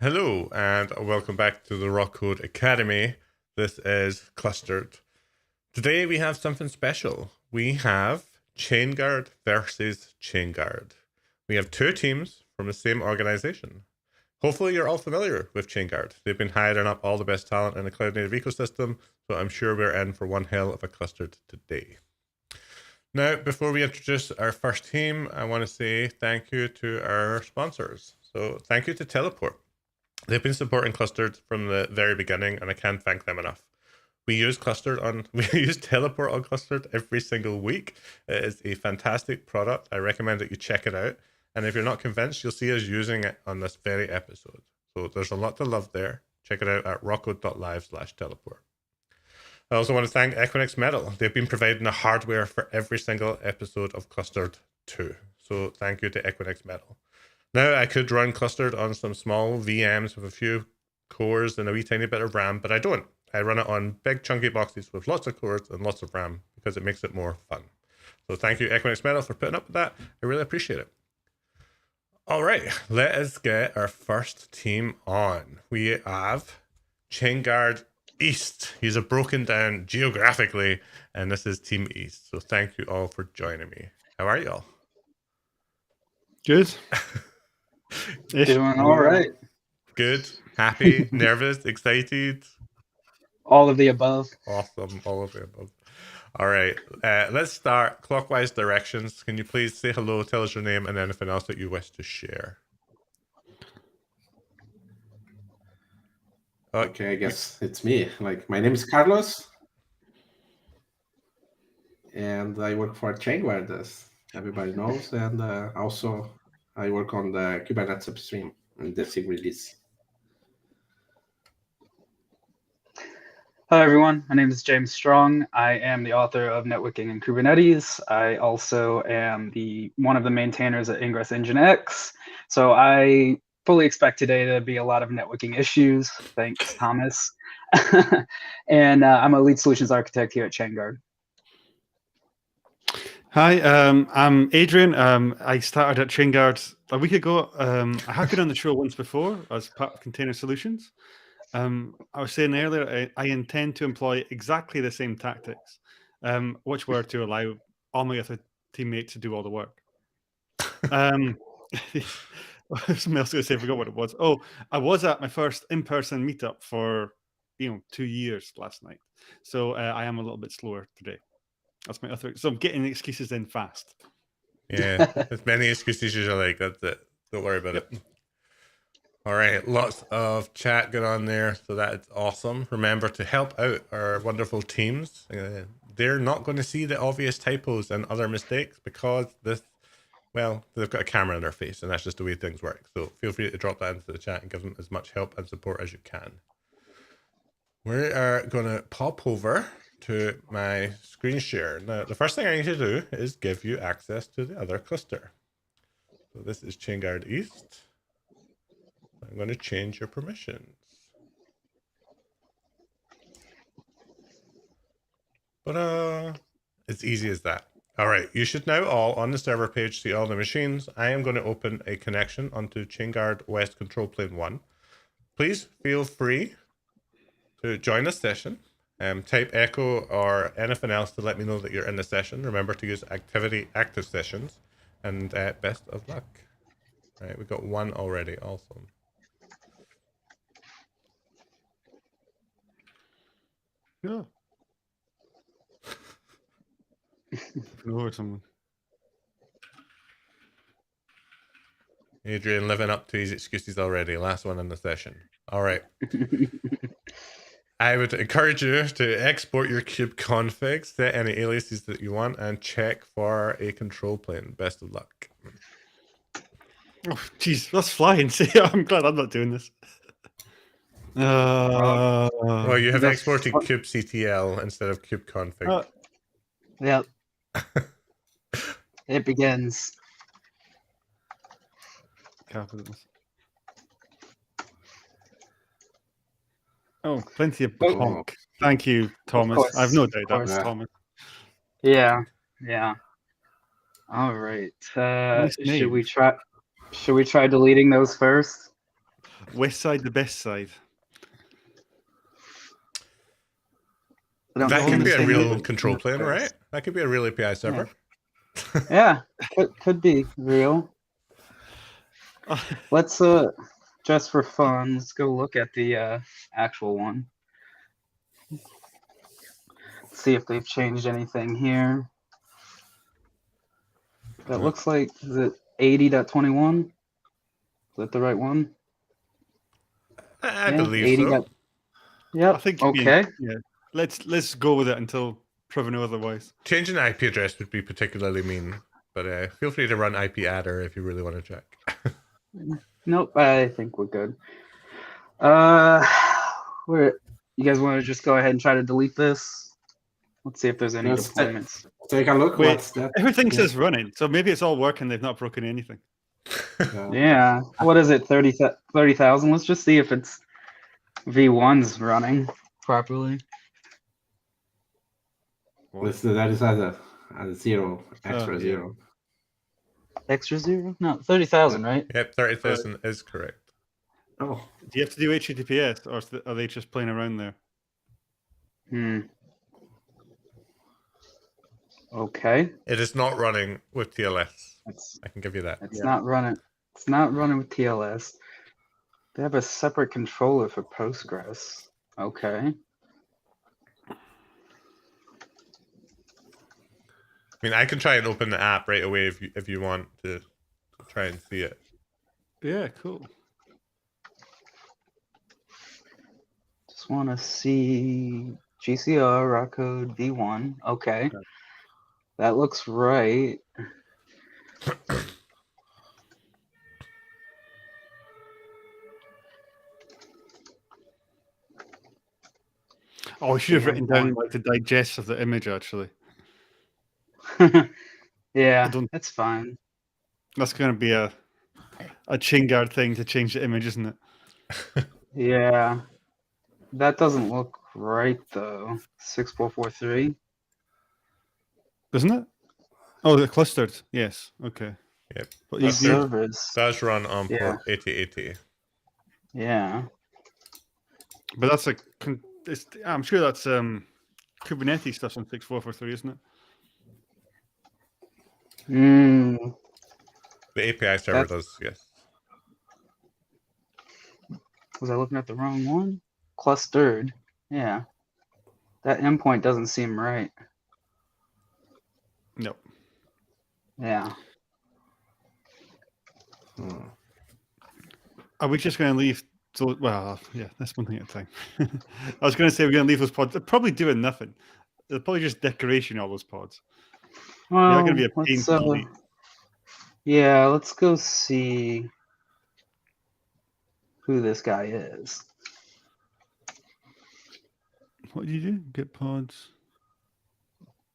Hello, and welcome back to the Rawkode Academy. This is Klustered. Today we have something special. We have Chainguard versus Chainguard. We have two teams from the same organization. Hopefully you're all familiar with Chainguard. They've been hiring up all the best talent in the cloud native ecosystem, so I'm sure we're in for one hell of a Klustered today. Now, before we introduce our first team, I want to say thank you to our sponsors. So thank you to Teleport. They've been supporting Klustered from the very beginning, and I can't thank them enough. We use Teleport on Klustered every single week. It is a fantastic product. I recommend that you check it out. And if you're not convinced, you'll see us using it on this very episode. So there's a lot to love there. Check it out at rawkode.live/teleport. I also want to thank Equinix Metal. They've been providing the hardware for every single episode of Klustered 2. So thank you to Equinix Metal. Now, I could run Klustered on some small VMs with a few cores and a wee tiny bit of RAM, but I don't. I run it on big chunky boxes with lots of cores and lots of RAM because it makes it more fun. So thank you, Equinix Metal, for putting up with that. I really appreciate it. All right, let us get our first team on. We have Chainguard East. He's a broken down geographically, and this is Team East. So thank you all for joining me. How are y'all? Good. Doing all right. Good, happy, nervous, excited. All of the above. Awesome, all of the above. All right, let's start clockwise directions. Can you please say hello, tell us your name, and anything else that you wish to share? Okay, I guess it's me. My name is Carlos, and I work for Chainguard, as everybody knows, and also I work on the Kubernetes upstream and the SIG release. Hello, everyone. My name is James Strong. I am the author of Networking and Kubernetes. I also am one of the maintainers at Ingress Nginx. So I fully expect today to be a lot of networking issues. Thanks, Thomas. And I'm a lead solutions architect here at Chainguard. Hi, I'm Adrian. I started at Chainguard a week ago. I have been on the show once before as part of Container Solutions. I was saying earlier, I intend to employ exactly the same tactics, which were to allow all my other teammates to do all the work. Something else I was going to say, I forgot what it was. Oh, I was at my first in-person meetup for 2 years last night. So I am a little bit slower today. That's my other. So I'm getting excuses in fast. Yeah, as many excuses as you like. That's it. Don't worry about it. All right, lots of chat going on there, so that's awesome. Remember to help out our wonderful teams. They're not going to see the obvious typos and other mistakes because they've got a camera in their face, and that's just the way things work. So feel free to drop that into the chat and give them as much help and support as you can. We are going to pop over to my screen share. Now, the first thing I need to do is give you access to the other cluster. So this is Chainguard East. I'm going to change your permissions. But it's easy as that. All right, you should now all on the server page see all the machines. I am going to open a connection onto Chainguard West Control Plane 1. Please feel free to join the session. Type echo or anything else to let me know that you're in the session. Remember to use active sessions, and best of luck. All right, we got one already. Awesome. Yeah. Someone. Adrian living up to his excuses already. Last one in the session. All right. I would encourage you to export your kube config, set any aliases that you want, and check for a control plane. Best of luck. Oh, jeez, that's flying. See, I'm glad I'm not doing this. Well, you have exported kubectl instead of kubeconfig. Yep. It begins. Capitals. Oh, plenty of honk. Thank you, Thomas. Course, I've no doubt that was Thomas. Yeah. All right. Should we try deleting those first? West side, the best side. They don't That go could in be the a same real way. control plane, right? That could be a real API server. Yeah, could be real. Let's just for fun, let's go look at the actual one. See if they've changed anything here. That looks like, is it 80.21? Is that the right one? I Yeah, believe 80. so. Yep. I think Okay. Yeah. Let's go with it until proven otherwise. Changing the IP address would be particularly mean, but feel free to run IP adder if you really want to check. Nope, I think we're good. You guys want to just go ahead and try to delete this? Let's see if there's any Let's deployments. take a look. Wait, What's that? everything says running, so maybe it's all working. They've not broken anything. Yeah. What is it? 30,000? Let's just see if it's V1's running properly. Let's do that. Is at a zero, extra yeah. zero. Extra zero? No, 30,000, right? Yep, 30,000 is correct. Oh, Do you have to do HTTPS, or are they just playing around there? Okay. It is not running with TLS. I can give you that. It's not running. It's not running with TLS. They have a separate controller for Postgres. Okay. I mean, I can try and open the app right away if you want to try and see it. Yeah, cool. Just want to see GCR, Rawkode, V1. Okay. That looks right. Oh, we should have written down like the digest of the image, actually. Yeah, that's fine. That's going to be a Chainguard thing to change the image, isn't it? Yeah. That doesn't look right, though. 6443. Doesn't it? Oh, the clustered. Yes. Okay. Yep. But the servers does run on port 8080. Yeah. But that's I'm sure that's Kubernetes stuff on 6443, isn't it? The API server does, yes. Was I looking at the wrong one? Klustered. Yeah. That endpoint doesn't seem right. Nope. Yeah. Are we just going to leave? So, well, yeah, that's one thing at a time. I was going to say we're going to leave those pods. They're probably doing nothing. They're probably just decoration, all those pods. Well, they're going to be a pain to delete. Yeah, let's go see who this guy is. What did you do? Get pods.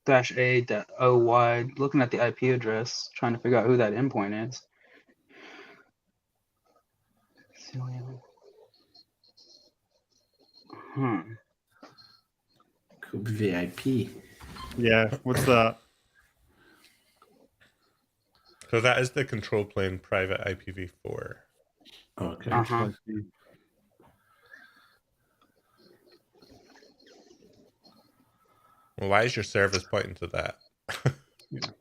-a.oy. Looking at the IP address, trying to figure out who that endpoint is. Could be VIP. Yeah, what's that? So that is the control plane private IPv4. Okay. Well, why is your service pointing to that?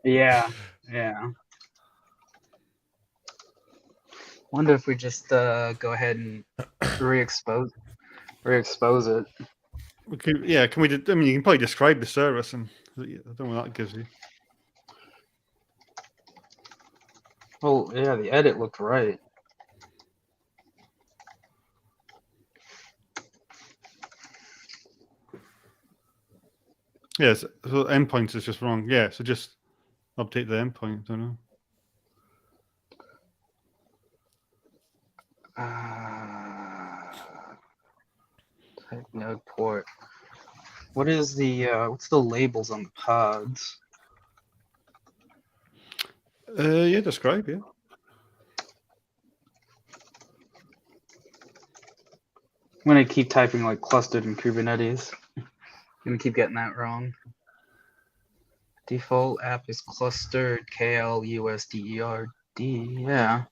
Yeah. Wonder if we just go ahead and re-expose it. Okay, yeah, can we? I mean, you can probably describe the service, and I don't know what that gives you. Well, yeah, the edit looked right. Yes, so endpoints is just wrong. Yeah, so just update the endpoint. I don't know. Type node port. What is the what's the labels on the pods? Yeah, describe, yeah. I'm gonna keep typing like clustered in Kubernetes. I'm gonna keep getting that wrong. Default app is clustered KLUSDERD. Yeah.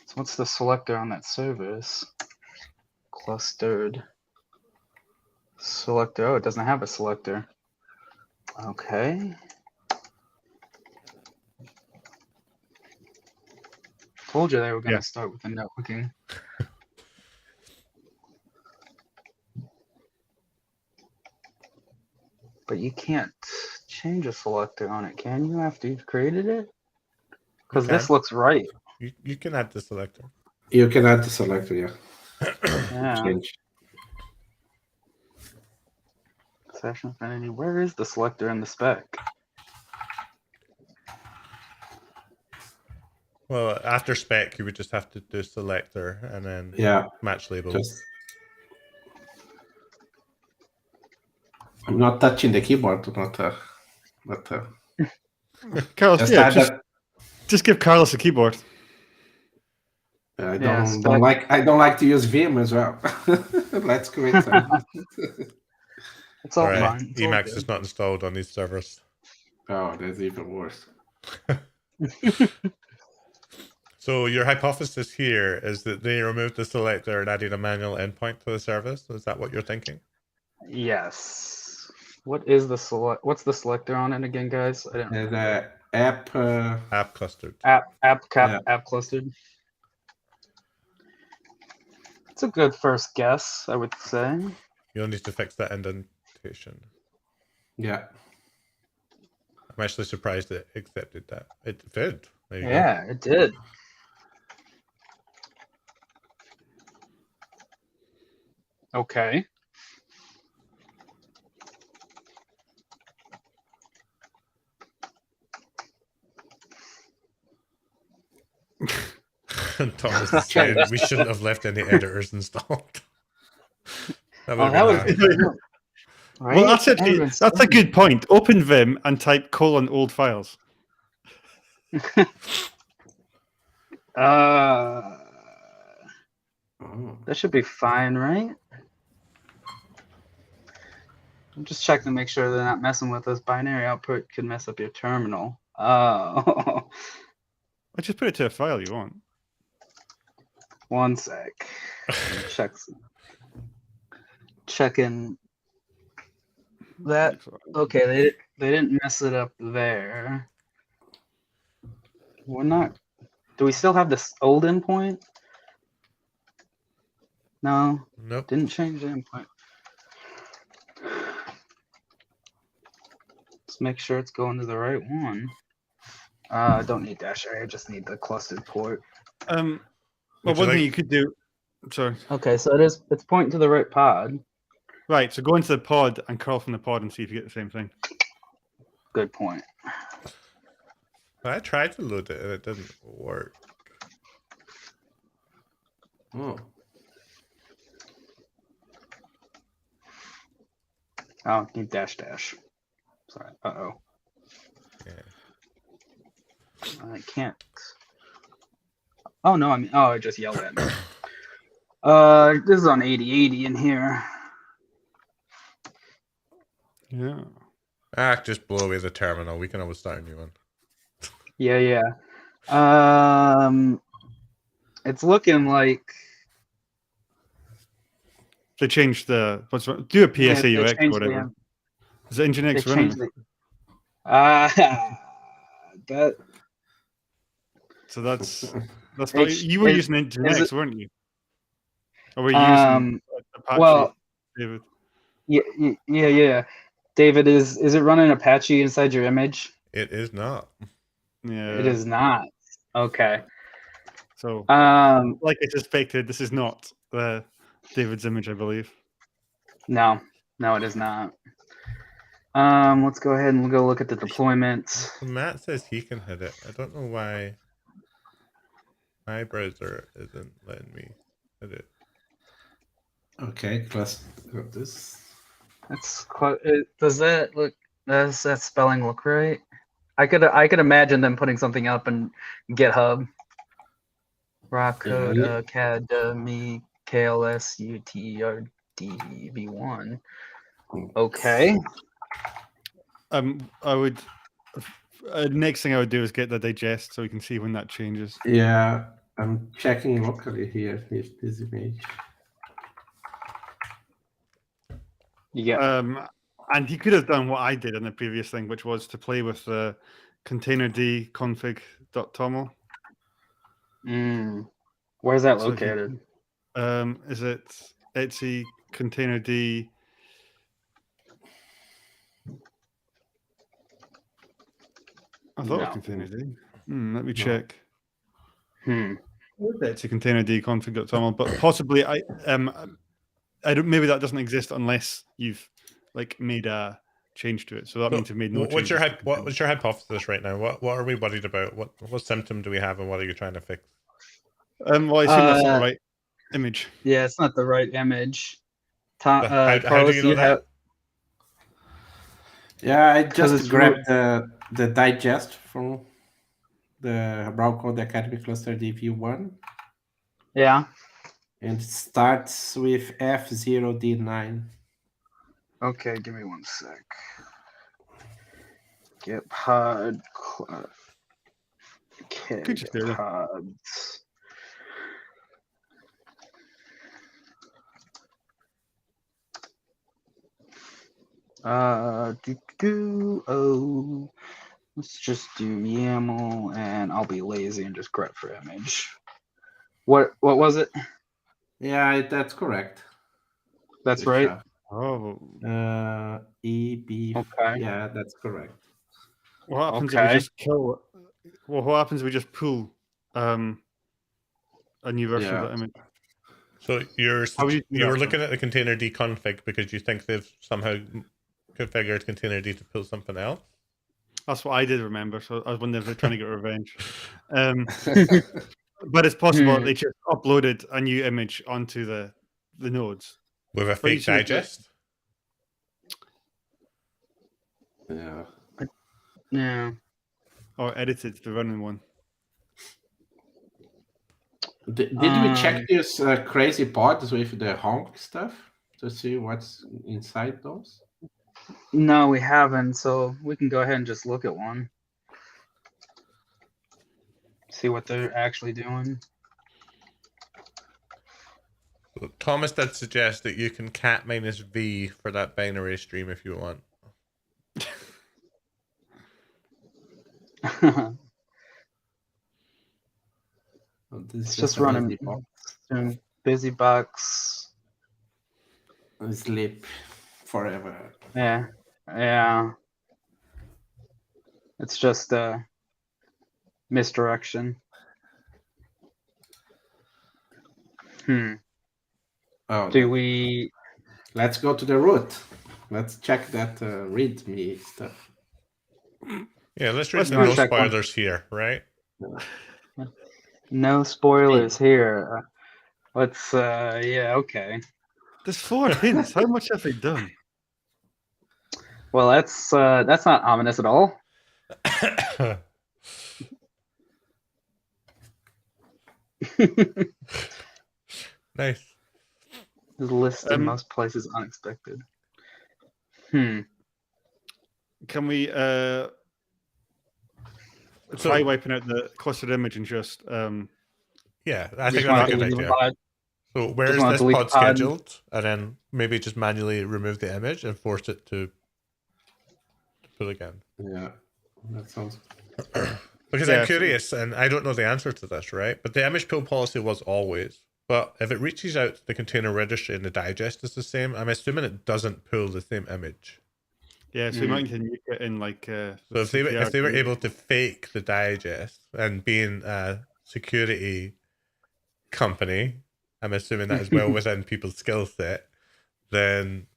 So what's the selector on that service? Clustered. Selector. Oh, it doesn't have a selector. Okay. Told you they were going to start with the networking. But you can't change a selector on it, can you, after you've created it? Because this looks right. You can add the selector. You can add the selector, yeah. Yeah. Change. Session affinity. Where is the selector in the spec? Well, after spec, you would just have to do selector and then match labels. I'm not touching the keyboard, but Carlos, just give Carlos a keyboard. I don't like to use Vim as well. Let's create some. It's all fine. Emacs is not installed on these servers. Oh, that's even worse. So your hypothesis here is that they removed the selector and added a manual endpoint to the service. Is that what you're thinking? Yes. What is the What's the selector on it again, guys? I didn't. The app clustered. App clustered. It's a good first guess, I would say. You'll need to fix that indentation. Yeah. I'm actually surprised it accepted that. It did. There you go. It did. Okay. Thomas is saying we shouldn't have left any editors installed. That was right? Well, that's a good point. Open Vim and type :old files. That should be fine, right? I'm just checking to make sure they're not messing with us. Binary output could mess up your terminal. Oh. I just put it to a file you want. One sec. Checking that. Okay, they didn't mess it up there. We're not. Do we still have this old endpoint? No. Nope. Didn't change the endpoint. Let's make sure it's going to the right one. I don't need dash A. I just need the clustered port. Well, one thing you could do. Sorry. Okay, so it's pointing to the right pod. Right. So go into the pod and curl from the pod and see if you get the same thing. Good point. I tried to load it and it didn't work. Oh, need dash. Sorry. Yeah. I can't. Oh no! I just yelled at me. This is on 8080 in here. Yeah. Just blow away the terminal. We can always start a new one. Yeah. It's looking like they changed the do a PSAUX or whatever. Yeah. Is it Nginx running? That. So that's you were using Nginx, weren't you? Or were you using Apache? Well, David? Yeah. David, is it running Apache inside your image? It is not. Yeah. It is not. Okay. So, like I suspected, this is not David's image, I believe. No, it is not. Let's go ahead and go look at the deployment. Matt says he can hit it. I don't know why my browser isn't letting me hit it. Okay, let's got this. That's quite. Does that look? Does that spelling look right? I could imagine them putting something up in GitHub. Rawkode Academy KLSUTERD V1. Okay. I would. Next thing I would do is get the digest so we can see when that changes. Yeah, I'm checking locally here if this image. Yeah. And he could have done what I did in the previous thing, which was to play with the containerd config.toml. Where's that So he- located? is it etc containerd? I thought it was containerd. Let me check. It's a containerd config.toml, but possibly I don't. Maybe that doesn't exist unless you've like made a change to it. So that means you've made no what's changes. what's your hypothesis right now? What are we worried about? What symptom do we have, and what are you trying to fix? Well, I assume that's not the right image. Yeah, it's not the right image. How Carlos, do you know that? Yeah, I just grabbed the digest from the Rawkode Academy Clustered view 1. Yeah. And it starts with F0D9. Okay, give me one sec. Get pod. Okay, Could just do that. pods. Let's just do YAML, and I'll be lazy and just grep for image. What was it? Yeah, that's correct. That's right. Oh. EB. Okay. Yeah, that's correct. What happens if we just kill? Well, what happens if we just pull a new version of that image? So you were looking at the containerd config because you think they've somehow configured containerd to pull something else? That's what I did remember. So I was wondering if they're trying to get revenge. But it's possible they just uploaded a new image onto the nodes with a fake digest. Yeah. Yeah. Or edited the running one. Did we check these crazy pods with the honk stuff to see what's inside those? No, we haven't. So we can go ahead and just look at one. See what they're actually doing. So Thomas did suggest that you can cat -v for that binary stream if you want. It's just running busybox. Sleep forever. Yeah. It's just a misdirection. Oh, do we? Let's go to the root. Let's check that readme stuff. Yeah, let's read the no spoilers here, right? No spoilers here. Let's. Yeah. Okay. There's 4 hints. How much have they done? Well, that's not ominous at all. Nice. Is listed most places unexpected. Can we try wiping out the clustered image and just yeah, I think that's a good idea. So where is this pod scheduled? And then maybe just manually remove the image and force it to put again. Yeah, that sounds. Because I'm curious, and I don't know the answer to this, right? But the image pull policy was always. But if it reaches out to the container registry and the digest is the same, I'm assuming it doesn't pull the same image. Yeah, so you might need to nuke it in like. So if they were able to fake the digest and being a security company, I'm assuming that is well within people's skill set, then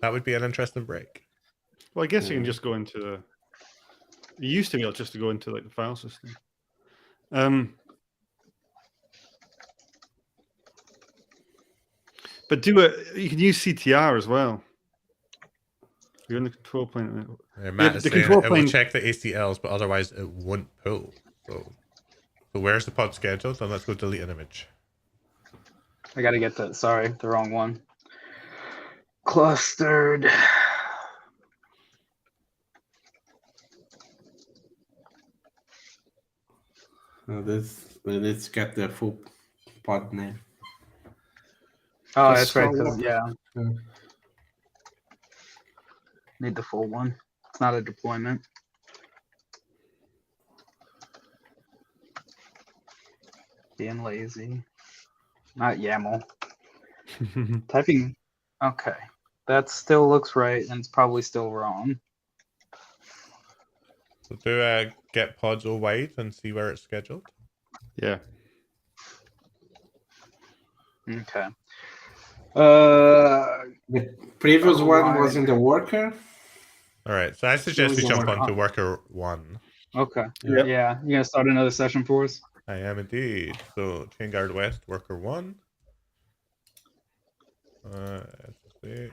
that would be an interesting break. Well, I guess you can just go into the. You used to be able just to go into like the file system. But you can use CTR as well. You're in the control plane. Matt is saying it will check the ACLs, but otherwise it won't pull. So where's the pod scheduled? And let's go delete an image. I gotta get that. Sorry, the wrong one. Clustered. Let's get the full pod name. Oh, that's right. Yeah. Need the full one. It's not a deployment. Being lazy. Not YAML. Typing. Okay. That still looks right, and it's probably still wrong. So do a get pods wide and see where it's scheduled. Yeah. Okay. The previous one was in the worker. All right. So I suggest we was jump worker. onto worker 1. Okay. Yep. Yeah. You gonna start another session for us? I am indeed. So Chainguard West, worker 1. SSH.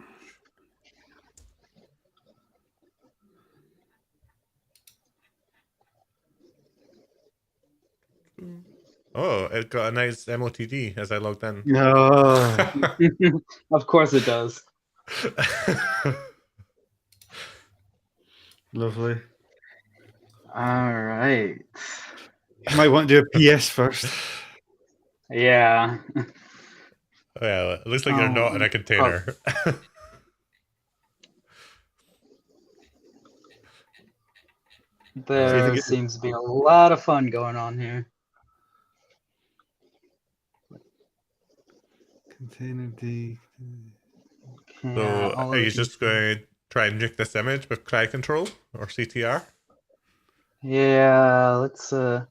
Oh, it got a nice MOTD as I logged in. No. Of course it does. Lovely. All right. You might want to do a PS first. Yeah. Oh, yeah, it looks like you're not in a container. There seems to be a lot of fun going on here. Container D. So are you just going to try and nuke this image with cry control or CTR? Yeah, let's Oh,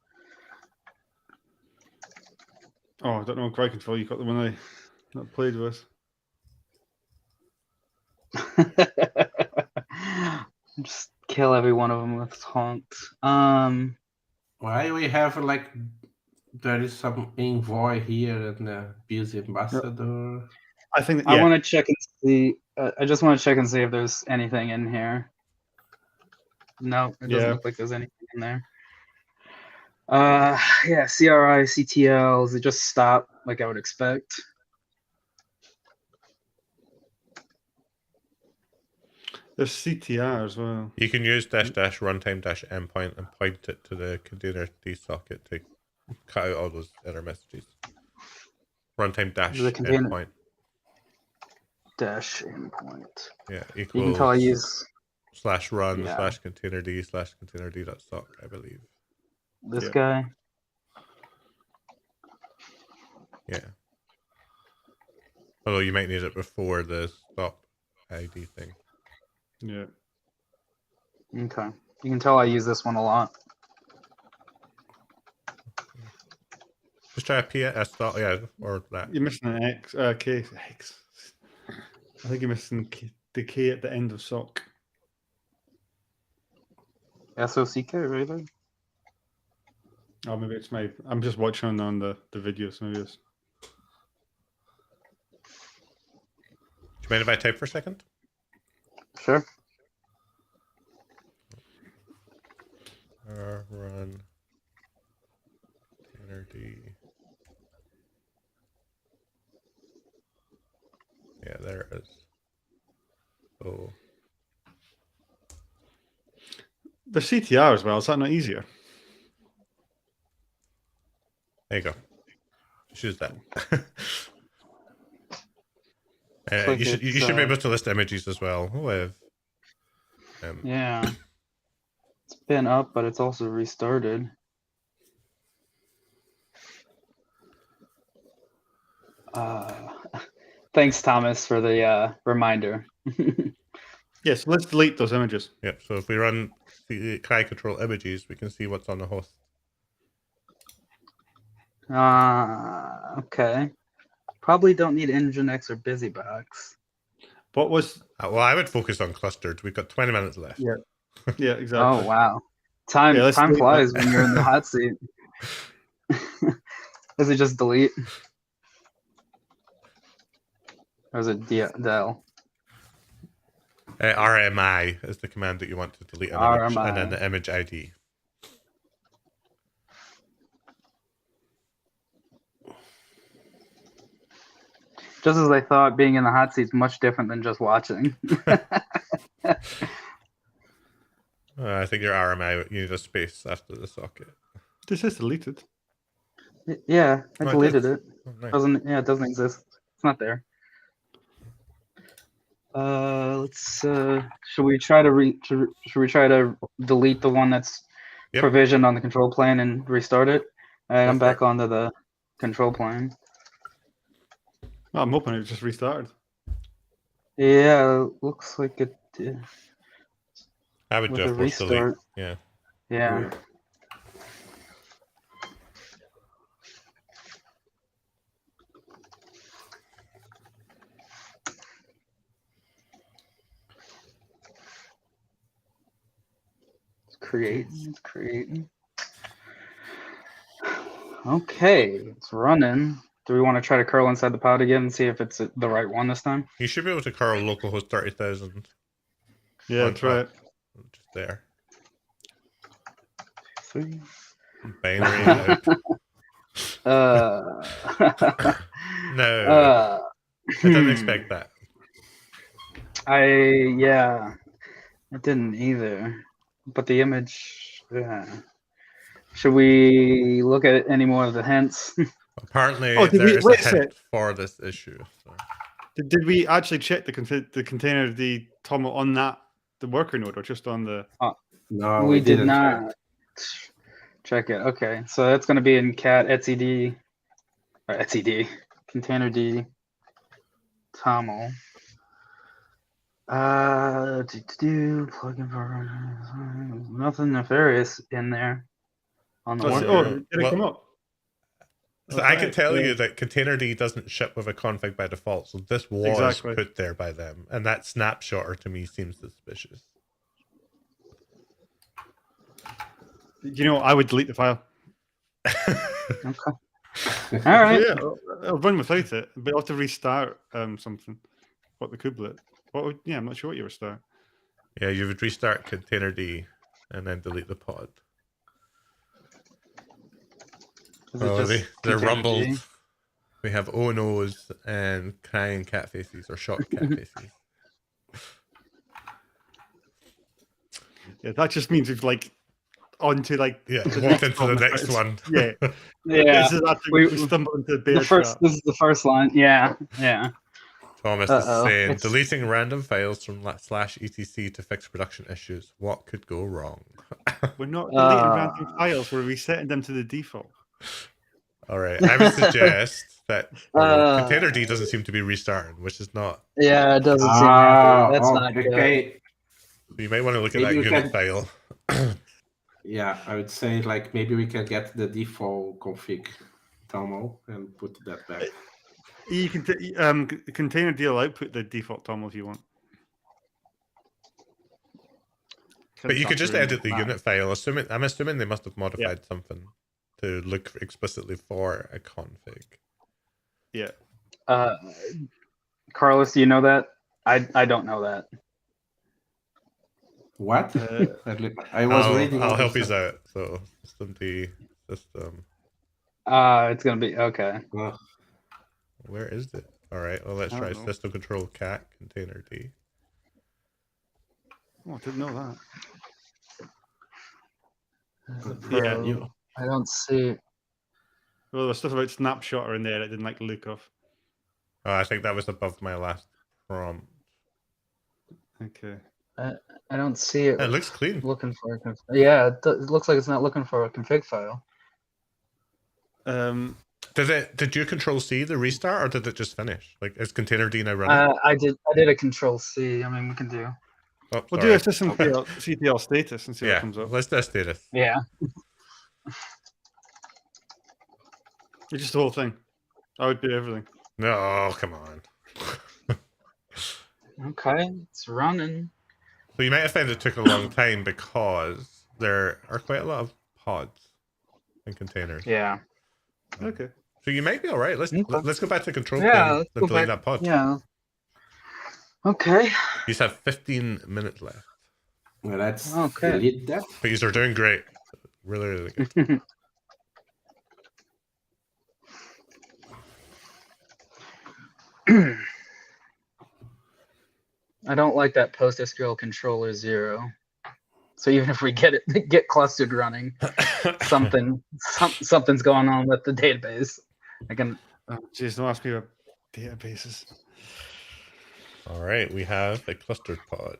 I don't know, cry control, you got the one I not played with. just kill every one of them with taunts. Why we have like there is some envoy here and the busy ambassador. I think that, I want to check and see. I just want to check and see if there's anything in here. No, it doesn't look like there's anything in there. Yeah, CRI, CTLs, they just stop like I would expect. There's CTR as well. You can use --runtime-endpoint and point it to the container D socket to cut out all those error messages. Runtime-endpoint. -endpoint. Yeah, equals. You can tell I use /run/containerd/containerd.sock, I believe. This guy. Yeah. Although you might need it before the stop ID thing. Yeah. Okay. You can tell I use this one a lot. Just try a PS stop, yeah, or that. You're missing an X, K, X. I think you're missing the K at the end of sock. SOCK, really? Oh, maybe it's my. I'm just watching on the video, so maybe it's. Do you mind if I type for a second? Sure. Run container D. Yeah, there it is. Oh. The CTR as well. Is that not easier? There you go. Choose that. You should be able to list images as well with. Yeah. It's been up, but it's also restarted. Thanks, Thomas, for the reminder. Yes, let's delete those images. Yep. So if we run the cry control images, we can see what's on the host. Okay. Probably don't need Nginx or BusyBox. What was? Well, I would focus on clustered. We've got 20 minutes left. Yeah. Yeah, exactly. Oh wow, time flies when you're in the hot seat. Is it just delete? Or is it del? RMI is the command that you want to delete an image, and then the image ID. Just as I thought, being in the hot seat is much different than just watching. I think your RMI, you need a space after the socket. This is deleted. Yeah, I deleted it. Oh, nice. It doesn't exist. It's not there. Let's. Should we try to delete the one that's Yep. provisioned on the control plane and restart it? All right, Go I'm for back it. onto the control plane. Well, I'm hoping it just restarted. Yeah, looks like it did. I would With do a a force delete. restart. Yeah. Yeah. It's creating. Okay, it's running. Do we want to try to curl inside the pod again and see if it's the right one this time? You should be able to curl localhost 30,000. Yeah, on try top. it. Just there. 3. Binary out. No. I didn't expect that. I didn't either. But the image, should we look at any more of the hints? Apparently, Oh, did there we- is wait a a sec. hint for this issue. So. Did we actually check the container the TOML on the worker node or just on the? No, we did didn't not check it. Okay, so that's going to be in cat etcd or etcd container d toml. Plugin for nothing nefarious in there on the worker. Oh, did it come up? So I can tell you that containerd doesn't ship with a config by default, so this was put there by them, and that snapshotter to me seems suspicious. You know, I would delete the file. Okay. All right. Yeah, I'll run without it, but I'll have to restart something. What the kubelet? I'm not sure what you restart. Yeah, you would restart containerd and then delete the pod. They're rumbled. D? We have oh no's and crying cat faces or shocked cat faces. Yeah, that just means we've walked into the next one. Yeah, yeah. We stumbled into the first. This is the first line. Yeah. Thomas is saying deleting random files from /etc to fix production issues. What could go wrong? We're not deleting random files. We're resetting them to the default. All right, I would suggest that containerd doesn't seem to be restarting, which is not. Yeah, it doesn't seem like that's not good. So you might want to look at that unit file. Yeah, I would say maybe we can get the default config TOML and put that back. You can containerd will output the default TOML if you want. But you could just edit the unit file. I'm assuming they must have modified something to look explicitly for a config. Yeah. Carlos, do you know that? I don't know that. What? I was reading. I'll help you out. So system. It's gonna be okay. Where is it? All right. Well, let's try system control cat containerd. Oh, I didn't know that. I don't see. Well, there's stuff about snapshotter in there that didn't look of. Oh, I think that was above my last prompt. Okay. I don't see it. It looks clean. Looking for it looks like it's not looking for a config file. Did you control C the restart, or did it just finish? Is containerd now running? I did a control C. I mean, we can do. Oh, we'll do a system CTL status and see what comes up. Let's do a status. Yeah. It's just the whole thing. I would do everything. No, come on. Okay, it's running. So you might have found it took a long time because there are quite a lot of pods and containers. Yeah. Okay. So you might be all right. Let's go back to the control plane and delete that pod. Yeah. Okay. You just have 15 minutes left. Well, let's delete that. But you are doing great. Really, really good. I don't like that PostgreSQL controller 0. So even if we get clustered running, something's going on with the database. I can. Oh, jeez, don't ask me about databases. All right, we have a clustered pod.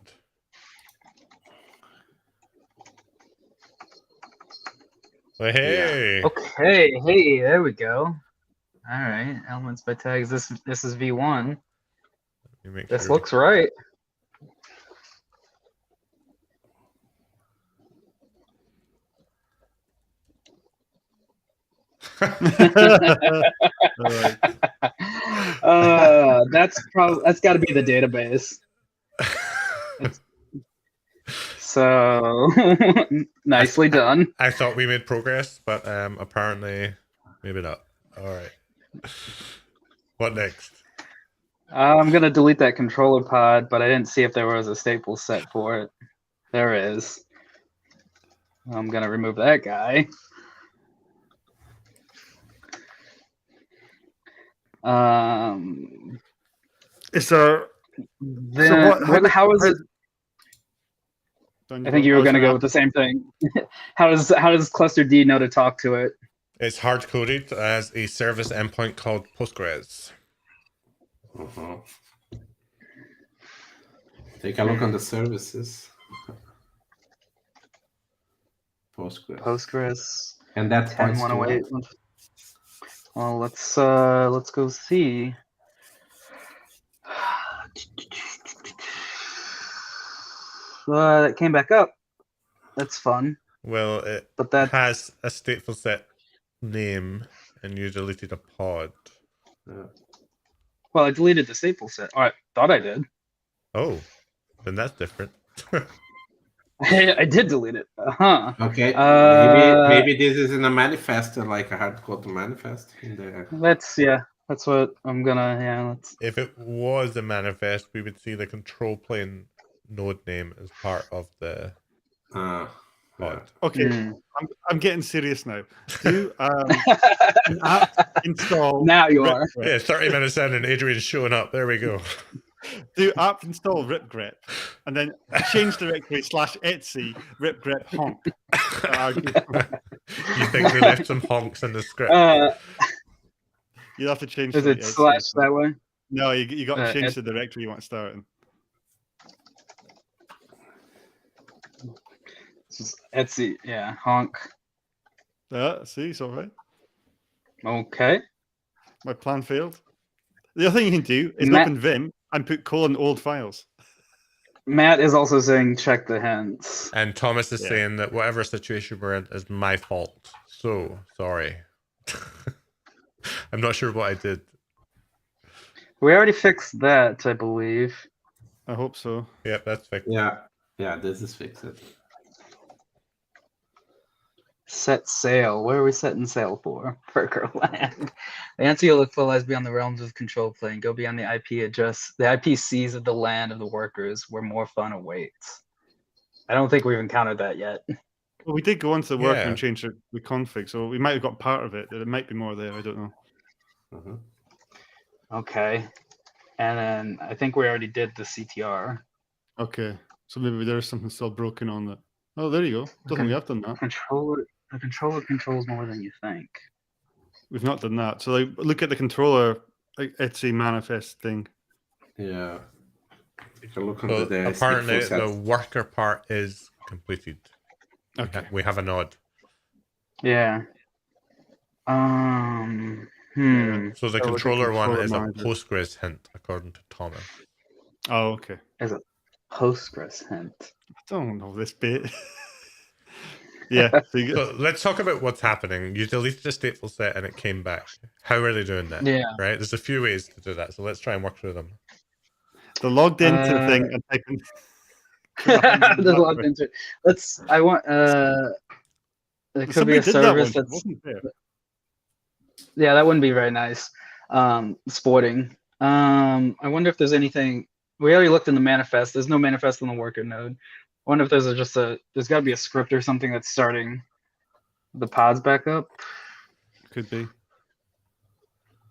Well, hey. Okay, hey, there we go. All right, elements by tags. This is V1. Let me make This sure. looks right. That's got to be the database. So nicely done. I thought we made progress, but apparently maybe not. All right. What next? I'm gonna delete that controller pod, but I didn't see if there was a staple set for it. There is. I'm gonna remove that guy. Is there? How is it? I think you were going to go with the same thing. How does cluster D know to talk to it? It's hard coded as a service endpoint called Postgres. Take a look on the services. Postgres. And that points to what? Well, let's go see. It came back up. That's fun. Well, it has a stateful set name, and you deleted a pod. Well, I deleted the stateful set. I thought I did. Oh, then that's different. I did delete it. Okay. Maybe this is in a manifest, like a hard code manifest in there. That's what I'm gonna. If it was a manifest, we would see the control plane node name as part of the pod. Okay, I'm getting serious now. Do an app install. Now you are. Yeah, 30 minutes in and Adrian's showing up. There we go. Do app install ripgrep and then change directory /etc ripgrep honk. You think we left some honks in the script? You'll have to change. Is it slash that way? No, you got to change the directory you want to start in. Etsy, yeah, honk. See, it's all right. Okay. My plan failed. The other thing you can do is open Vim and put old files. Matt is also saying check the hints. And Thomas is saying that whatever situation we're in is my fault. So, sorry. I'm not sure what I did. We already fixed that, I believe. I hope so. Yep, that's fixed. Yeah, this is fixed. Set sail. Where are we setting sail for? Perkerland. The answer you'll look for lies beyond the realms of control plane. Go beyond the IP the IPCs of the land of the workers, where more fun awaits. I don't think we've encountered that yet. Well, we did go onto the worker and change the config, so we might have got part of it. There might be more there. I don't know. Okay. And then I think we already did the CTR. Okay. So maybe there's something still broken on that. Oh, there you go. Don't think we have done that. The controller controls more than you think. We've not done that. So look at the controller Etsy manifest thing. Yeah. Take a look under the apparently the worker part is completed. Okay. We have a nod. Yeah. So the controller one is a Postgres hint, according to Thomas. Oh, okay. Is a Postgres hint. I don't know this bit. Yeah. So let's talk about what's happening. You deleted the stateful set and it came back. How are they doing that? Yeah. Right? There's a few ways to do that. So let's try and work through them. They're logged into the thing and typing. They're logged into it. It could be a service that's. Yeah, that wouldn't be very nice. Sporting. I wonder if there's anything. We already looked in the manifest. There's no manifest on the worker node. I wonder if there's there's got to be a script or something that's starting the pods back up. Could be.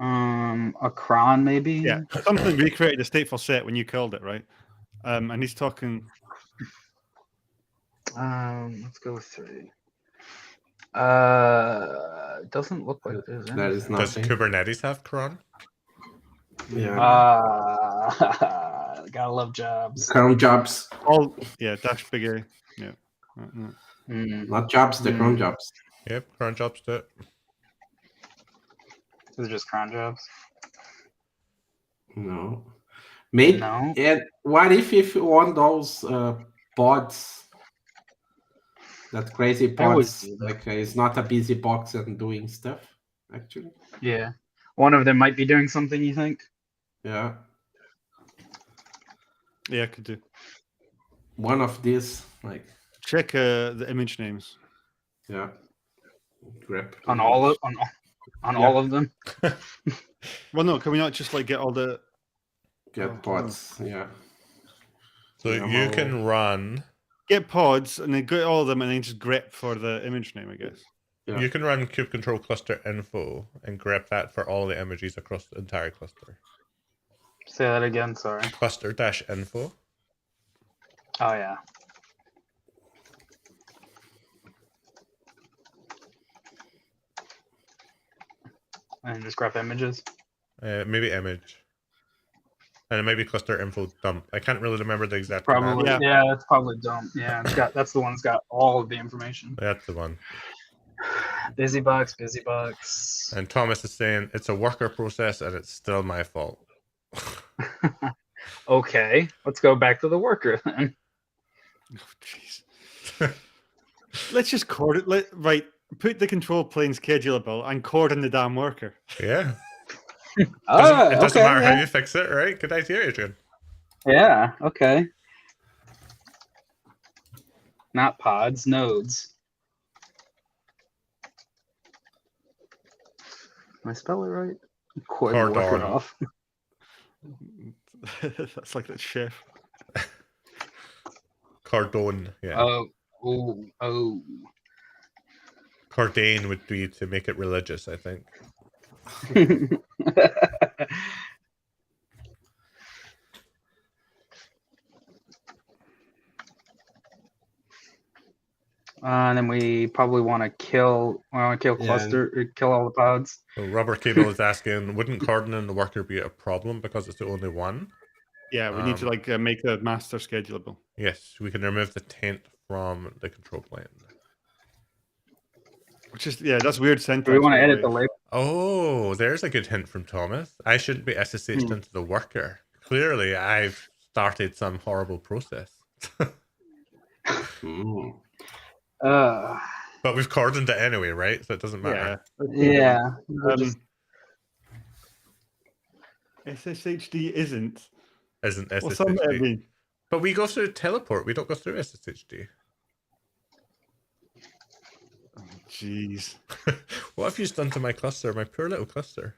A cron maybe. Yeah, something recreated a stateful set when you called it, right? And he's talking. Let's go with 3. It doesn't look like there's anything. That is nothing. Does Kubernetes have cron? Yeah. Gotta love jobs. Cron jobs, All dash big A. Yeah. not jobs, the cron jobs. Yep, cron jobs do it. Is it just cron jobs? No. Maybe. No. And what if you want those pods, that crazy I always pods, do that. like it's not a busy box and doing stuff, actually. Yeah. One of them might be doing something, you think? Yeah. Yeah, I could do. One of these, like, Check the image names. yeah. Grep. On all of all of them? Well, no, can we not just like get all the Get pods, yeah. So Yeah, you well- can run. get pods and then get all of them and then just grep for the image name, I guess. Yeah. You can run kube control cluster info and grep that for all the images across the entire cluster. Say that again, sorry. Cluster dash info. Oh yeah. And just grab images. Maybe image. And it may be cluster info dump. I can't really remember the exact Probably. command. Yeah. Yeah, that's probably dump. Yeah, that's the one that's got all of the information. That's the one. Busybox. And Thomas is saying it's a worker process and it's still my fault. Okay, let's go back to the worker then. Oh, jeez. Let's just cord it. Right, put the control plane schedulable and cord in the damn worker. Yeah. It Oh, doesn't okay, matter yeah. how you fix it, right? Good idea, Adrian. Yeah, okay. Not pods, nodes. Can I spell it right? Cord the worker Cordon. off. That's like that chef. Cordon, yeah. Oh. Cordane would be to make it religious, I think. And then we probably want to kill. Cluster, or kill all the pods. So Rubber Cable is asking, wouldn't cordoning the worker be a problem because it's the only one? Yeah, we need to like make the master schedulable. Yes, we can remove the taint from the control plane. Which is that's weird syntax. Do we want to by edit the way. label? Oh, there's a good hint from Thomas. I shouldn't be SSH'd into the worker. Clearly, I've started some horrible process. But we've cordoned it anyway, right? So it doesn't matter. Yeah. SSHD isn't. Isn't What's that SSHD. mean? But we go through teleport. We don't go through SSHD. Oh, jeez. What have you done to my cluster? My poor little cluster.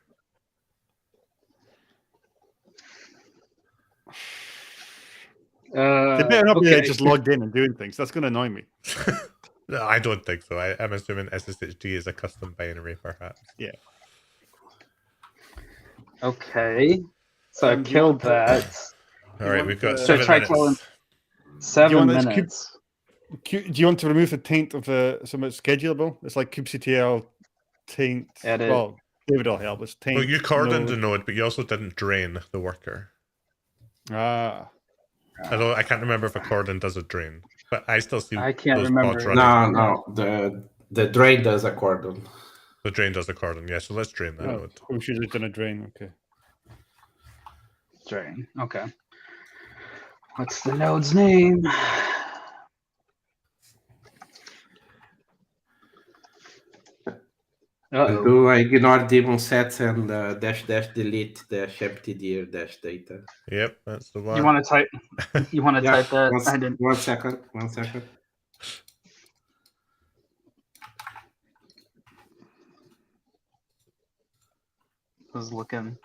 They better not be just logged in and doing things. That's going to annoy me. No, I don't think so. I'm assuming SSHD is a custom binary, perhaps. Yeah. Okay. So I killed that. All right, we've got So 7 try minutes. killing 7 this minutes. Do you want to remove the taint of something schedulable? It's like kubectl taint. Edit. Well, David will help. It's taint. Well, you cordoned the node. node, but you also didn't drain the worker. Ah. Although I can't remember if a cordon does a drain, but I still see I can't those remember. pods running. No. The drain does a cordon. The drain does a cordon, yeah. So let's drain that Oh, node. we should have done a drain. Okay. Drain. Okay. What's the node's name? And do ignore daemon sets and --delete -empty dir -data. Yep, that's the one. You want to type? You want to Yeah, type that? I didn't. 1 second. 1 second. Was looking.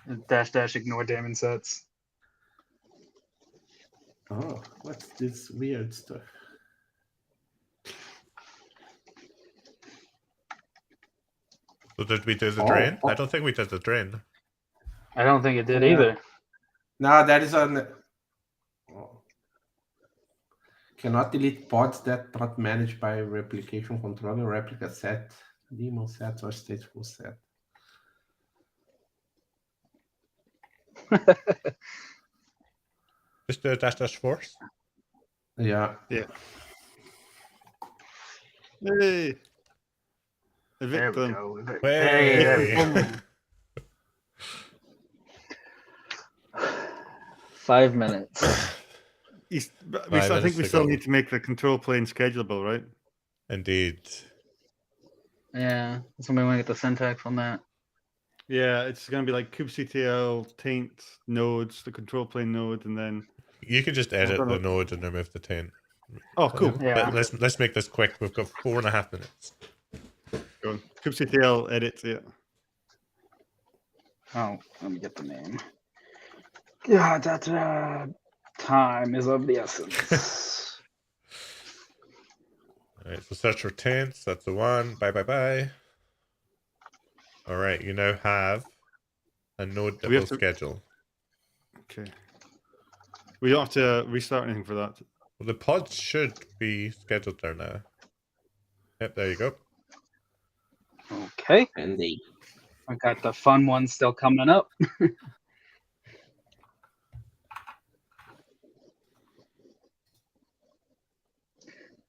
-- ignore daemon sets. Oh, what's this weird stuff? So did we do the drain? I don't think we did the drain. I don't think it did either. No, that is on the... Cannot delete pods that not managed by replication controller, replica set, daemon set, or stateful set. Just do a dash force. Yeah. Yeah. Hey. There Evict we them. go. Hey. 5 minutes. I 5 think minutes we to still go. need to make the control plane schedulable, right? Indeed. Yeah, somebody want to get the syntax on that. Yeah, it's going to be like kubectl, taint, nodes, the control plane node, and then... You can just edit the node and remove the taint. Oh, cool. Yeah. Let's make this quick. We've got 4.5 minutes. Go on. kubectl edit, yeah. Oh, let me get the name. Yeah, that time is of the essence. All right, so search for taints. That's the one. Bye. All right, you now have a node that will schedule. Okay. We don't have to restart anything for that. Well, the pods should be scheduled there now. Yep, there you go. Okay. Indeed. I got the fun one still coming up.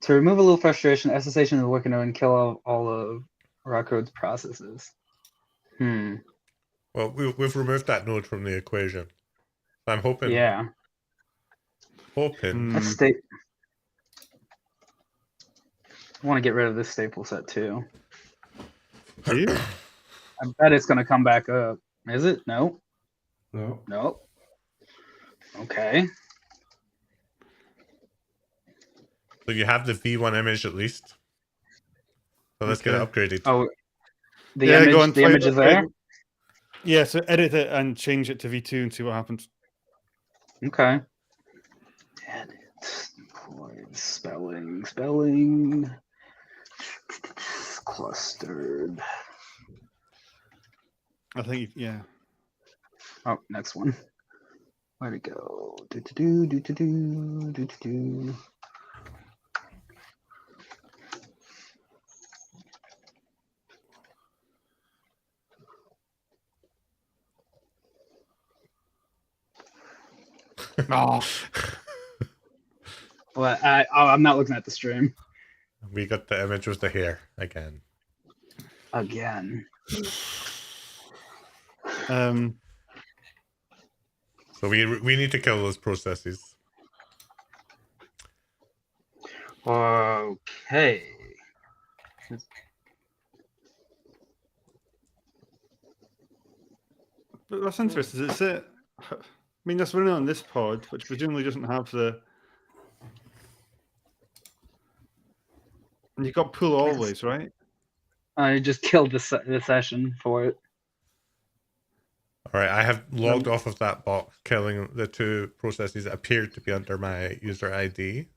To remove a little frustration, SSH is working on and kill all of Rawkode's processes. Well, we've removed that node from the equation. I'm hoping. Yeah. Let's I want to get rid of this staple set too. Do you? I bet it's going to come back up. Is it? No. No. No. Okay. So you have the V1 image at least. So let's get it upgraded. Oh, the image is there? Yeah, so edit it and change it to V2 and see what happens. Okay. Edit. Spelling. Clustered. I think, yeah. Oh, next one. Where'd it go? Oh. Well, I'm not looking at the stream. We got the image with the hair again. So we need to kill those processes. Okay. But that's interesting. It's it. I mean, that's running on this pod, which presumably doesn't have the. And you've got pull always, right? I just killed the session for it. All right, I have logged off of that box, killing the two processes that appeared to be under my user ID.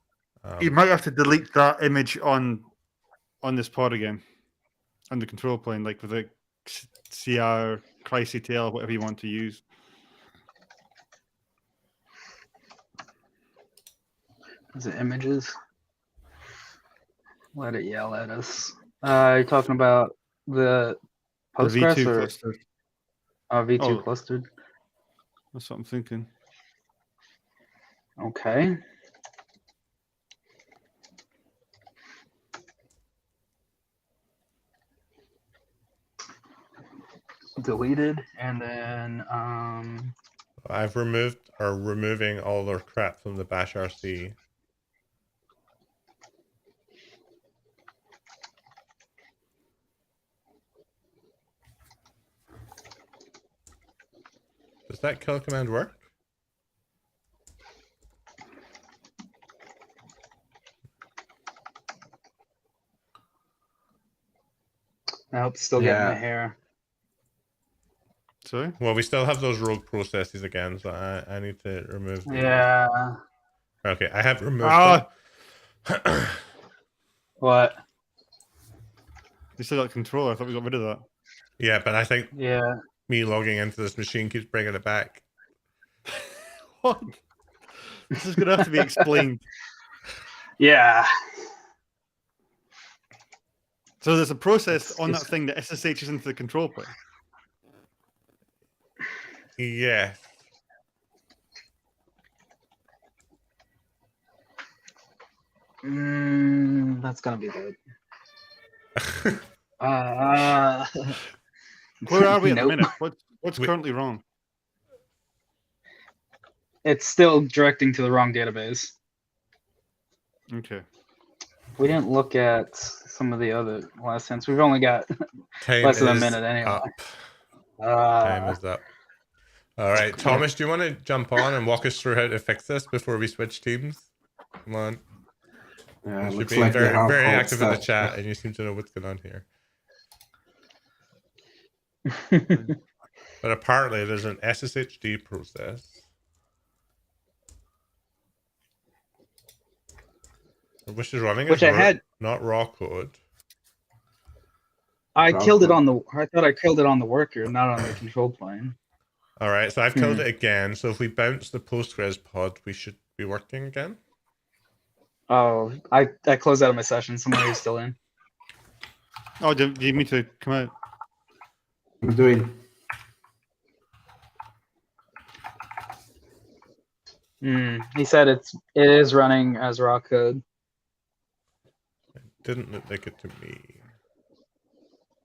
You might have to delete that image on this pod again, on the control plane, like with a CR, cryctl, whatever you want to use. Is it images? Let it yell at us. You're talking about the Postgres V2 or clustered. V2 clustered? That's what I'm thinking. Okay. Deleted, and then I've removing all their crap from the bash RC. Does that kill command work? Nope, still getting my hair. Sorry? Well, we still have those rogue processes again, so I need to remove them. Yeah. Okay, I have removed them. What? You still got control. I thought we got rid of that. Yeah, but I think me logging into this machine keeps bringing it back. What? This is going to have to be explained. Yeah. So there's a process on that thing that SSHs into the control plane. Yeah, That's gonna be good. Where are we at the Nope. minute? What's currently wrong? It's still directing to the wrong database. Okay. We didn't look at some of the other last hints. We've only got Time less than a is minute anyway. up. Time is up. All right, Thomas, do you want to jump on and walk us through how to fix this before we switch teams? Come on. You're Looks being like very, the very hardcore active in the stuff. chat, and you seem to know what's going on here. But apparently, there's an SSHD process. Which is running Which as I had. not Rawkode. I killed it on the. I thought I killed it on the worker, not on the control plane. All right, so I've killed it again. So if we bounce the Postgres pod, we should be working again. Oh, I closed out of my session. Someone who's still in. Oh, do you mean to come out? I'm doing. He said it is running as Rawkode. It didn't look like it to me.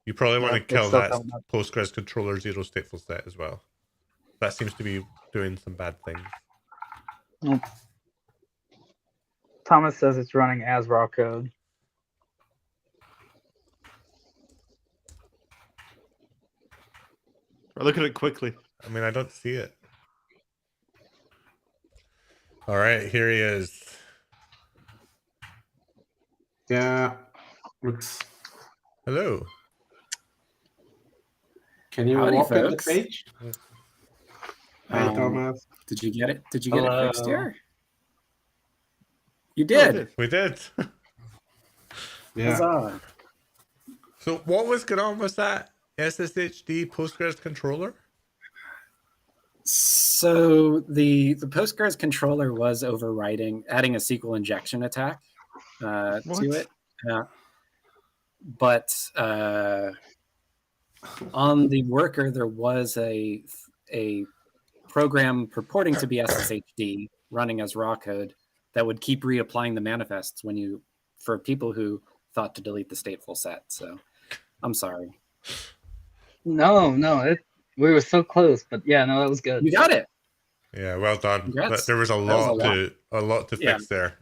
You probably want to kill that Postgres controller 0 stateful set as well. That seems to be doing some bad things. Nope. Thomas says it's running as Rawkode. Look at it quickly. I mean, I don't see it. All right, here he is. Yeah. Looks. Hello. Can you Howdy, walk at the folks. page? Hi, Thomas. Did you get it? Did you get it fixed here? You did. We did. Yeah. Huzzah. So what was going on with that SSHD Postgres controller? So the Postgres controller was overriding, adding a SQL injection attack to it. But on the worker, there was a program purporting to be SSHD running as Rawkode that would keep reapplying the manifests for people who thought to delete the stateful set. So I'm sorry. No, we were so close, but yeah, no, that was good. You got it. Yeah, well done. Congrats. There was a lot to Yeah. fix there.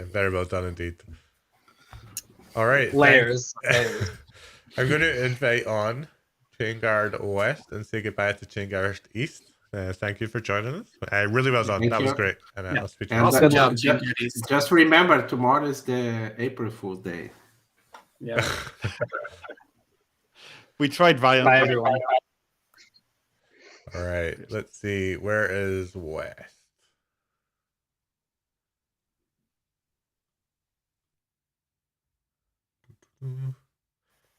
Very well done indeed. All right, Layers. I'm going to invite on Chainguard West and say goodbye to Chainguard East. Thank you for joining us. Really well done. That was great. And I'll speak to you. Awesome job, just remember, tomorrow is the April Fool's Day. Yeah. We tried Bye, violently. everyone. All right, let's see. Where is West?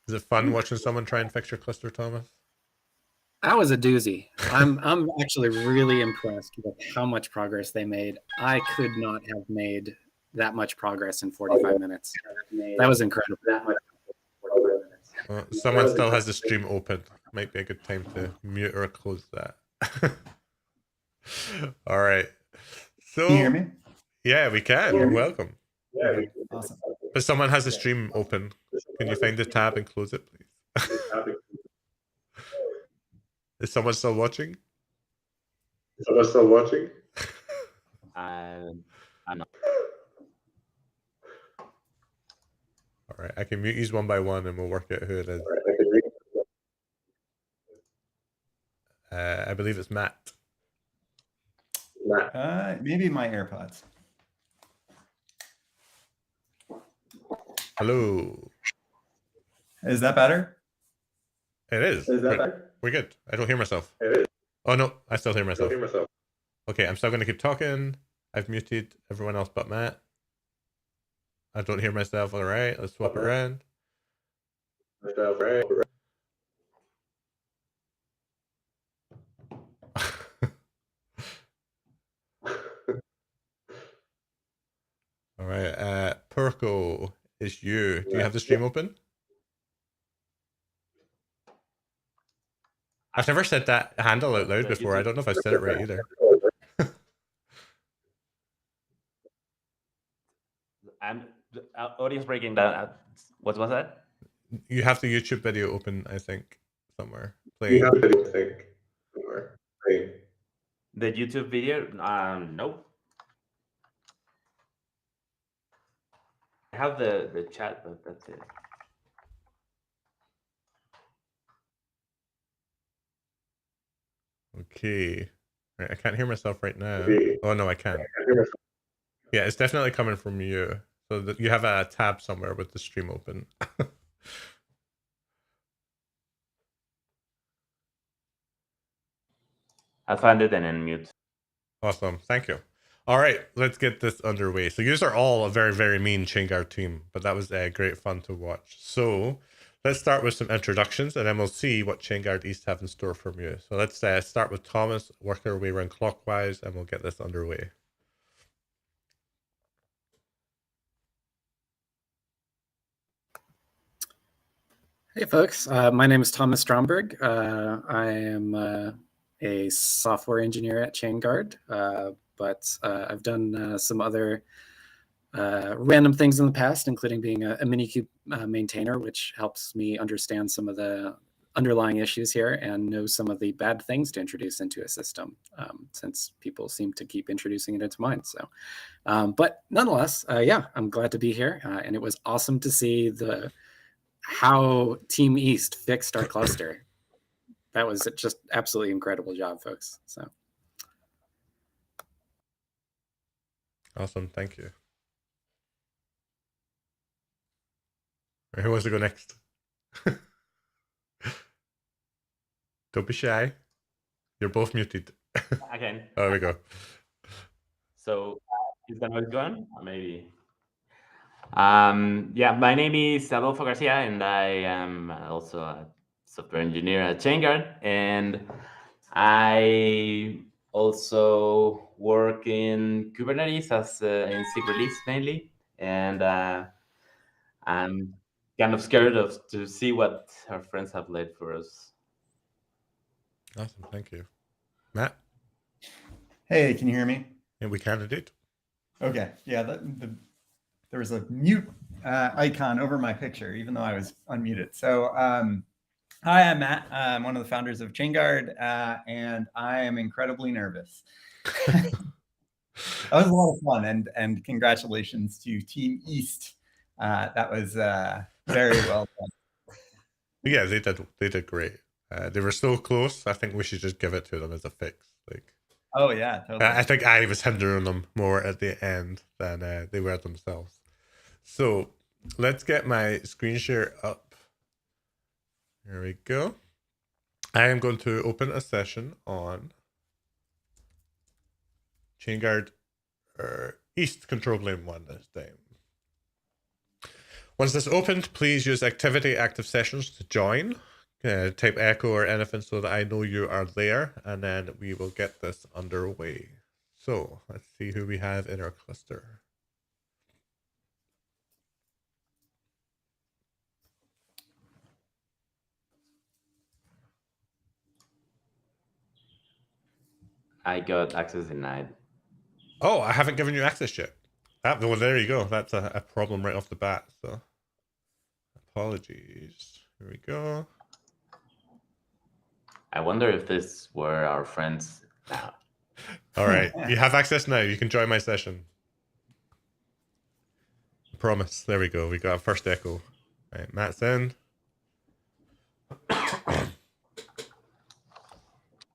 Is it fun watching someone try and fix your cluster, Thomas? That was a doozy. I'm actually really impressed with how much progress they made. I could not have made that much progress in 45 minutes. That was incredible. Someone still has the stream open. Might be a good time to mute or close that. All right. So, can you hear me? Yeah, we can. Welcome. Yeah, awesome. But someone has the stream open. Can you find the tab and close it, please? Is someone still watching? I'm not. All right, I can mute these one by one and we'll work out who it is. I believe it's Matt. Maybe my AirPods. Hello. Is that better? It is. We're good. I don't hear myself. Oh no, I still hear myself. Okay, I'm still going to keep talking. I've muted everyone else but Matt. I don't hear myself. All right, let's swap around. All right, Perko, it's you. Do you have the stream open? I've never said that handle out loud before. I don't know if I said it right either. I'm audience breaking down. What was that? You have the YouTube video open, I think, somewhere. You Playing. have the thing. Playing. The YouTube video? Nope. I have the chat, but that's it. Okay. Right, I can't hear myself right now. Okay. Oh, no, I can. Yeah, it's definitely coming from you. So that you have a tab somewhere with the stream open. I'll find it and unmute. Awesome. Thank you. All right, let's get this underway. So you are all a very, very mean Chainguard team, but that was great fun to watch. So let's start with some introductions, and then we'll see what Chainguard East have in store from you. So let's start with Thomas, work our way around clockwise, and we'll get this underway. Hey, folks. My name is Thomas Stromberg. I am a software engineer at Chainguard, but I've done some other random things in the past, including being a Minikube maintainer, which helps me understand some of the underlying issues here and know some of the bad things to introduce into a system, since people seem to keep introducing it into mine. So, but nonetheless, yeah, I'm glad to be here, and it was awesome to see how Team East fixed our cluster. That was just absolutely incredible job, folks. So awesome, thank you. Right, who wants to go next? Don't be shy. You're both muted. Again. Oh, there we go. So is the noise gone? Or maybe. Yeah, my name is Adolfo Garcia, and I am also a software engineer at Chainguard, and I also work in Kubernetes as in SIG release mainly, and I'm kind of scared to see what our friends have laid for us. Awesome, thank you. Matt? Hey, can you hear me? Yeah, we can indeed. Okay. Yeah, there was a mute icon over my picture, even though I was unmuted. So hi, I'm Matt. I'm one of the founders of Chainguard, and I am incredibly nervous. That was a lot of fun, and congratulations to Team East. That was very well done. Yeah, they did great. They were so close. I think we should just give it to them as a fix. Like, oh yeah, totally. I think I was hindering them more at the end than they were themselves. So let's get my screen share up. There we go. I am going to open a session on Chainguard East control plane 1 this time. Once this opened, please use activity active sessions to join. Type echo or anything so that I know you are there, and then we will get this underway. So let's see who we have in our cluster. I got access denied. Oh, I haven't given you access yet. Well, there you go. That's a problem right off the bat. So apologies. Here we go. I wonder if this were our friends now. All right, you have access now. You can join my session. I promise. There we go. We got a first echo. All right, Matt's in.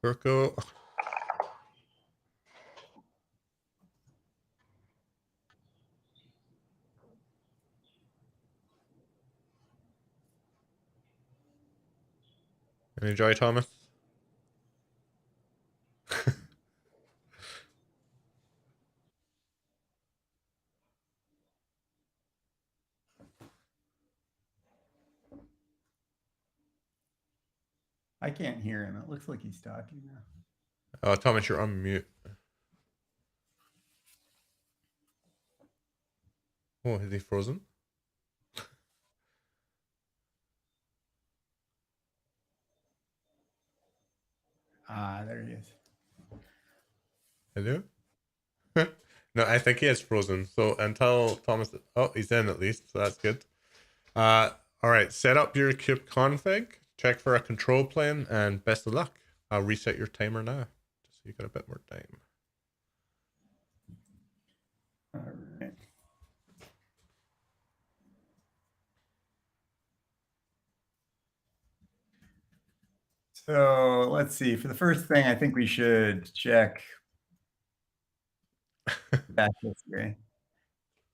Urko. Enjoy, Thomas. I can't hear him. It looks like he's talking now. Oh, Thomas, you're on mute. Oh, is he frozen? Ah, there he is. Hello? No, I think he is frozen. So until Thomas, oh, he's in at least, so that's good. All right, set up your kube config, check for a control plane, and best of luck. I'll reset your timer now, just so you got a bit more time. All right. So let's see. For the first thing, I think we should check back history.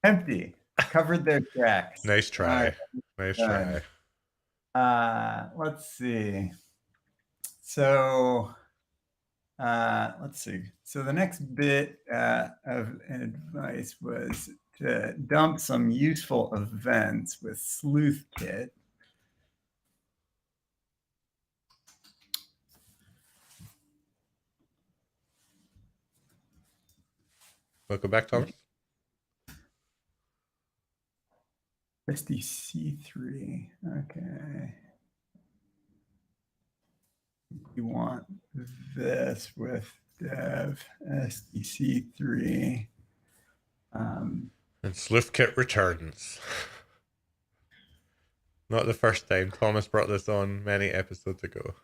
Empty. Covered their tracks. Nice try. Nice try. Let's see. So let's see. So the next bit of advice was to dump some useful events with Sleuthkit. Welcome back, Thomas. SDC3. Okay. You want this with dev SDC3. And Sleuthkit returns. Not the first time. Thomas brought this on many episodes ago.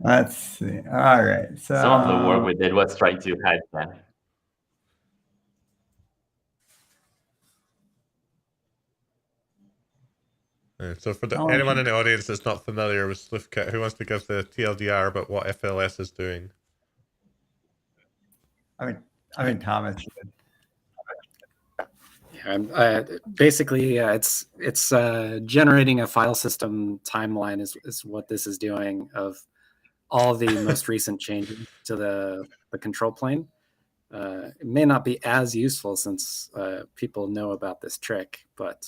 Let's see. All right. So some of the work we did was trying to hide that. So for anyone in the audience that's not familiar with Sleuthkit, who wants to give the TLDR about what FLS is doing? I mean, Thomas should. Yeah, basically, it's generating a file system timeline is what this is doing of all the most recent changes to the control plane. It may not be as useful since people know about this trick, but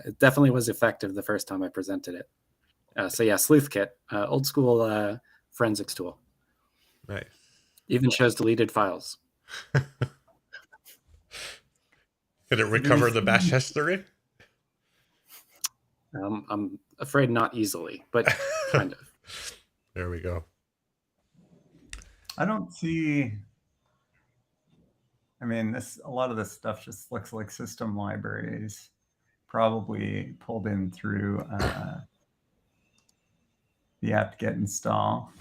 it definitely was effective the first time I presented it. So yeah, Sleuthkit, old school forensics tool. Nice. Even shows deleted files. Could it recover the bash history? I'm afraid not easily, but kind of. There we go. I don't see. I mean, a lot of this stuff just looks like system libraries, probably pulled in through the apt-get install.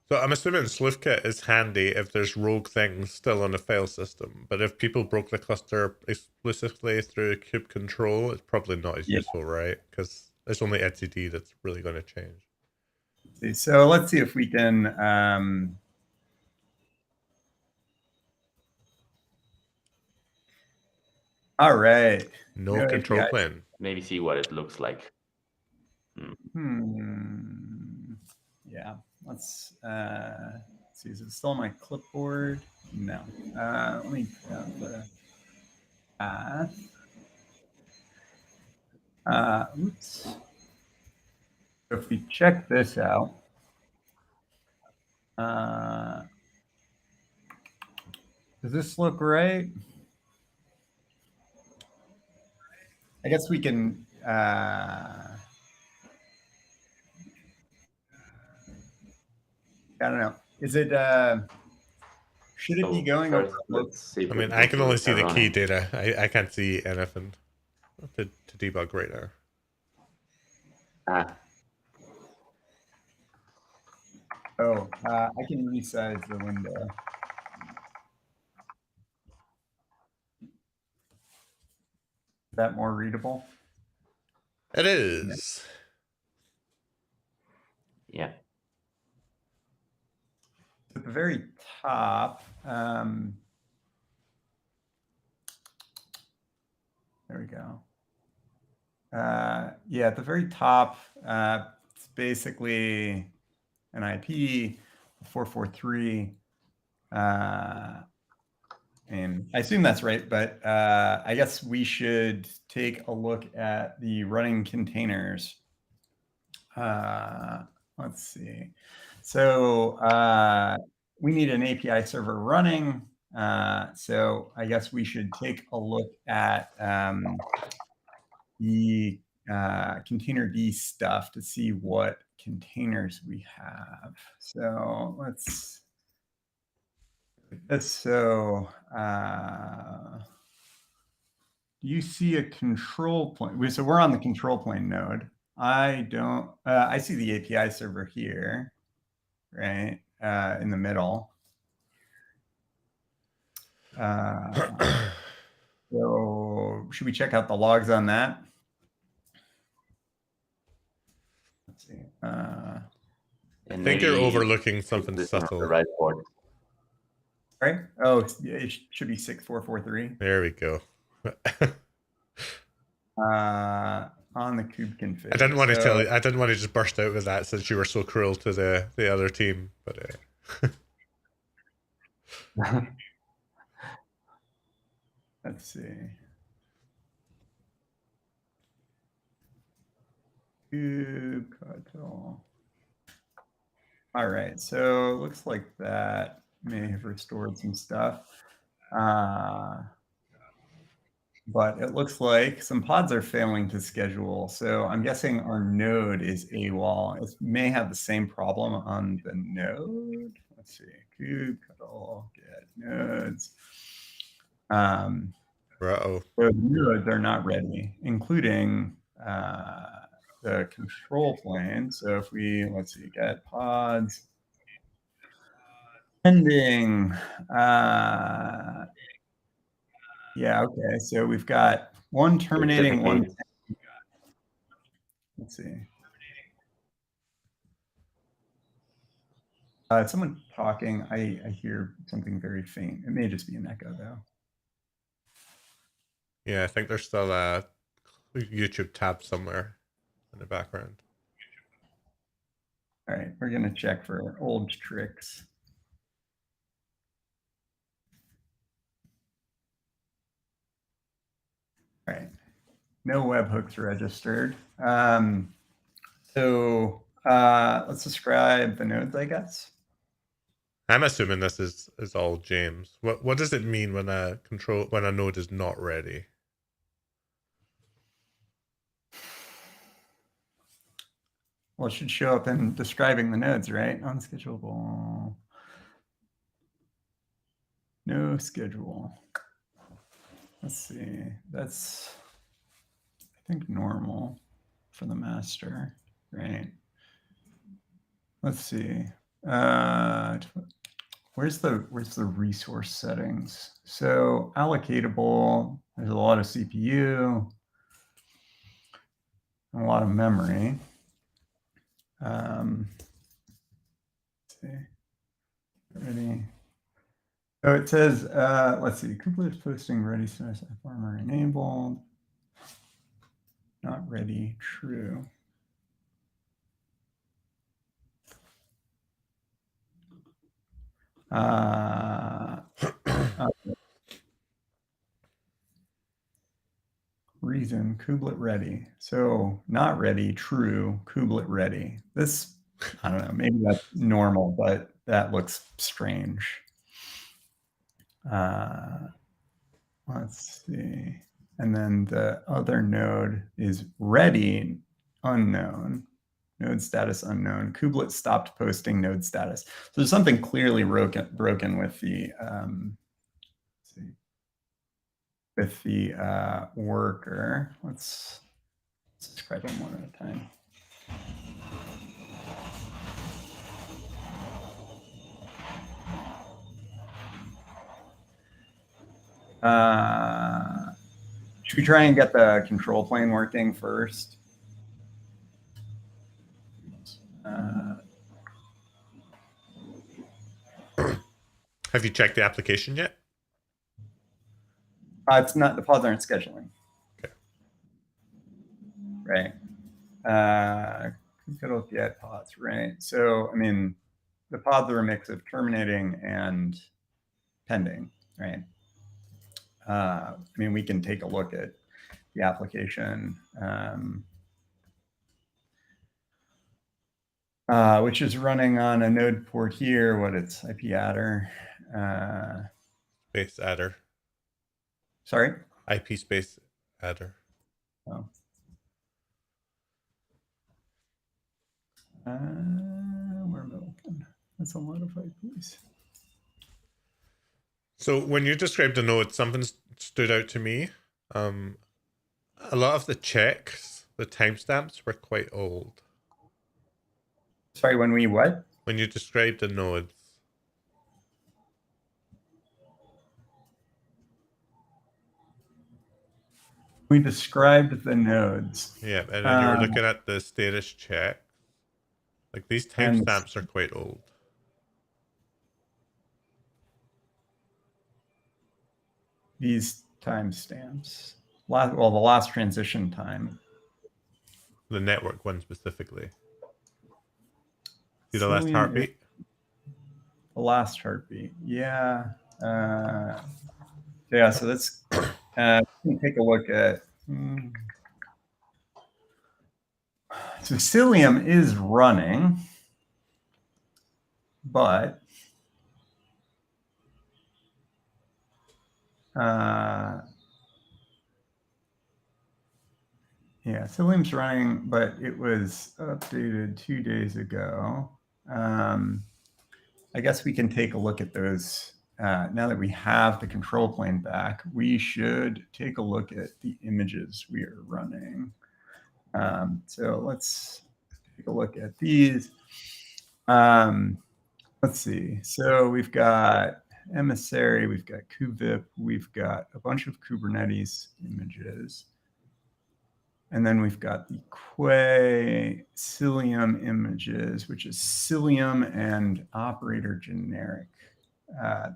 So I'm assuming Sleuthkit is handy if there's rogue things still on the file system, but if people broke the cluster explicitly through kube control, it's probably not as useful, right? Because it's only etcd that's really going to change. So let's see if we can. All right. No control plane. Maybe see what it looks like. Yeah. Let's see. Is it still on my clipboard? No. Let me grab the path. Oops. So if we check this out, does this look right? I guess we can. I don't know. Is it? Should it be going over? Let's see. I mean, I can only see the key data. I can't see anything to debug right now. Oh, I can resize the window. Is that more readable? It is. Yeah. At the very top, there we go. Yeah, at the very top, it's basically an IP 443. And I assume that's right, but I guess we should take a look at the running containers. Let's see. So we need an API server running. So I guess we should take a look at the containerd stuff to see what containers we have. So let's so you see a control plane. So we're on the control plane node. I don't, I see the API server here, right? In the middle. So should we check out the logs on that? Let's see. I think you're overlooking something subtle. The right port. Right? Oh, it should be 6443. There we go. On the kube config. I didn't want to tell you. I didn't want to just burst out with that since you were so cruel to the other team. But let's see. Kubectl. All right, so it looks like that may have restored some stuff. But it looks like some pods are failing to schedule. So I'm guessing our node is AWOL. It may have the same problem on the node. Let's see, kubectl get nodes. So the nodes are not ready, including the control plane. So if we, let's see, get pods, pending, yeah, okay. So we've got one terminating, one. Let's see. Someone talking. I hear something very faint. It may just be an echo, though. Yeah, I think there's still a YouTube tab somewhere in the background. All right, we're going to check for old tricks. All right, no webhooks registered. So let's describe the nodes, I guess. I'm assuming this is all James. What does it mean when a node is not ready? Well, it should show up in describing the nodes, right? Unschedulable. No schedule. Let's see. That's, I think, normal for the master, right? Let's see. Where's the resource settings? So allocatable, there's a lot of CPU and a lot of memory. Let's see. Ready. So it says, let's see, Kubernetes posting ready source farmer enabled. Not ready, true. Reason, kubelet ready. So not ready, true, kubelet ready. This, I don't know, maybe that's normal, but that looks strange. Let's see. And then the other node is ready, unknown. Node status unknown. Kubelet stopped posting node status. So there's something clearly broken with the let's see, with the worker. Let's describe them one at a time. Should we try and get the control plane working first? Have you checked the application yet? It's not, the pods aren't scheduling. Okay. Right. It'll get pods, right? So, I mean, the pods are a mix of terminating and pending, right? I mean, we can take a look at the application, which is running on a node port here. What it's IP adder. Space adder. Sorry? IP space adder. Oh. Where am I looking? That's a modified piece. So when you described the node, something stood out to me. A lot of the checks, the timestamps were quite old. Sorry, when we what? When you described the nodes. We described the nodes. Yeah, and then you were looking at the status check. Like these timestamps are quite old. These timestamps. Well, the last transition time. The network one specifically. See the last heartbeat? The last heartbeat. Yeah. Yeah, so let's take a look at. So Cilium is running, but yeah, Cilium's running, but it was updated 2 days ago. I guess we can take a look at those. Now that we have the control plane back, we should take a look at the images we are running. So let's take a look at these. Let's see. So we've got Emissary, we've got kuvip, we've got a bunch of Kubernetes images. And then we've got the Quay Cilium images, which is Cilium and operator generic.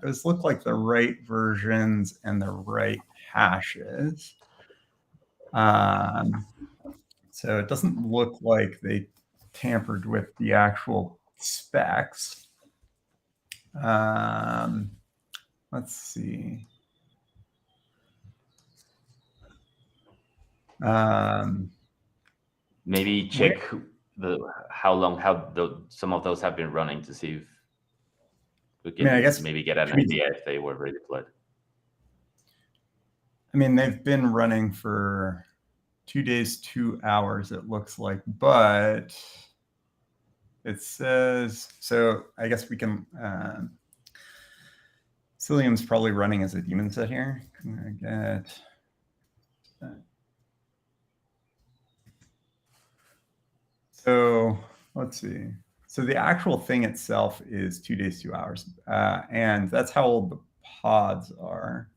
Those look like the right versions and the right hashes. So it doesn't look like they tampered with the actual specs. Let's see. Maybe check how some of those have been running to see if we can maybe get an idea if they were really deployed. I mean, they've been running for 2 days, 2 hours, it looks like, but it says, so I guess we can, Cilium's probably running as a daemon set here. Can I get that? So let's see. So the actual thing itself is 2 days, 2 hours. And that's how old the pods are.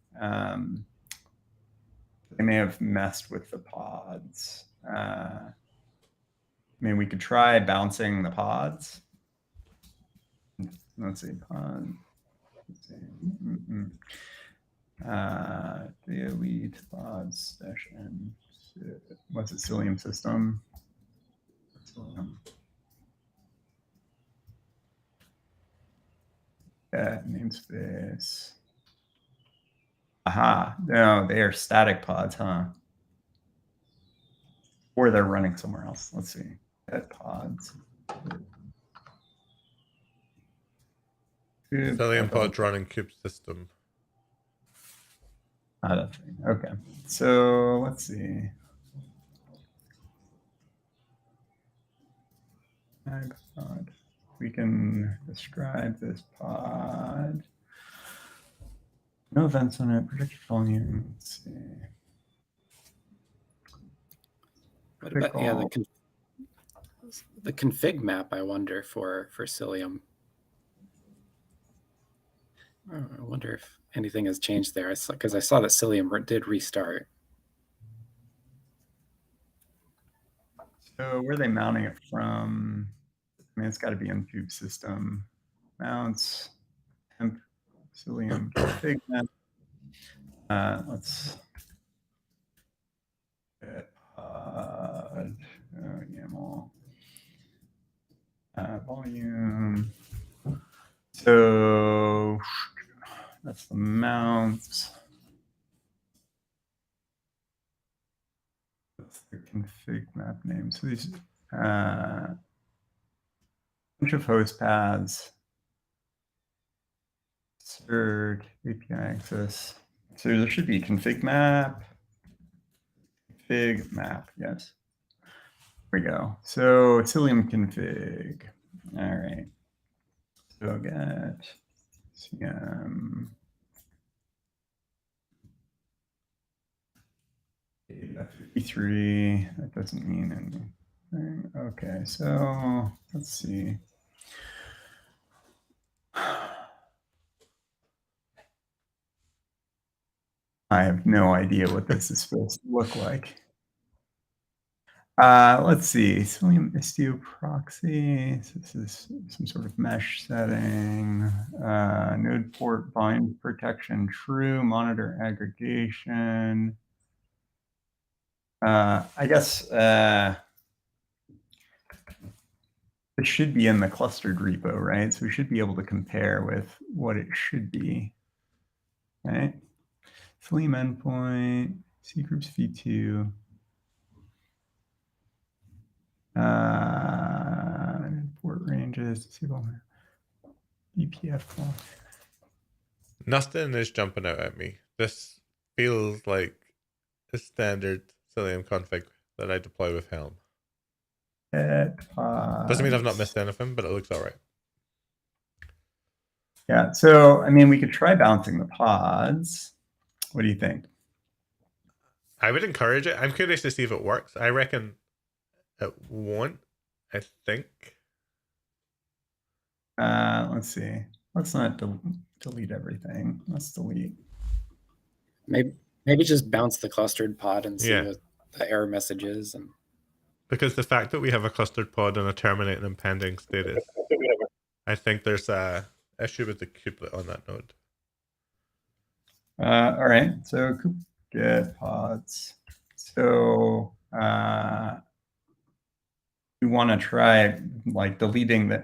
They may have messed with the pods. I mean, we could try bouncing the pods. Let's see, pod. Let's see. Delete pods session. What's it, Cilium system? Yeah, namespace. Aha, no, they are static pods, huh? Or they're running somewhere else. Let's see. At pods. Cilium pods running kube system. Okay, so let's see. Pod. We can describe this pod. No events on it, predicted volume. Let's see. What about the config map, I wonder, for Cilium? I wonder if anything has changed there. Because I saw that Cilium did restart. So where are they mounting it from? I mean, it's got to be in kube system. Mounts, temp, Cilium config map. Let's get pod, YAML, volume. So that's the mounts. That's the config map name. So these bunch of host paths. Insert API access. So there should be config map. Config map, yes. we go. So Cilium config. All right. So get CM 53. That doesn't mean anything. Okay, so let's see. I have no idea what this is supposed to look like. Let's see, Cilium Istio proxy. So this is some sort of mesh setting. Node port bind protection true, monitor aggregation. I guess it should be in the clustered repo, right? So we should be able to compare with what it should be, right? Cilium endpoint, C groups v2. Port ranges, disable EPF block. Nothing is jumping out at me. This feels like a standard Cilium config that I deploy with Helm. Doesn't mean I've not missed anything, but it looks all right. Yeah, so I mean, we could try bouncing the pods. What do you think? I would encourage it. I'm curious to see if it works. I reckon it won't. I think. Let's see. Let's not delete everything. Let's delete. Maybe just bounce the clustered pod and see what the error message is. And because the fact that we have a clustered pod and a terminating and pending status, I think there's a issue with the kubelet on that node. All right. So get pods. So we want to try like deleting the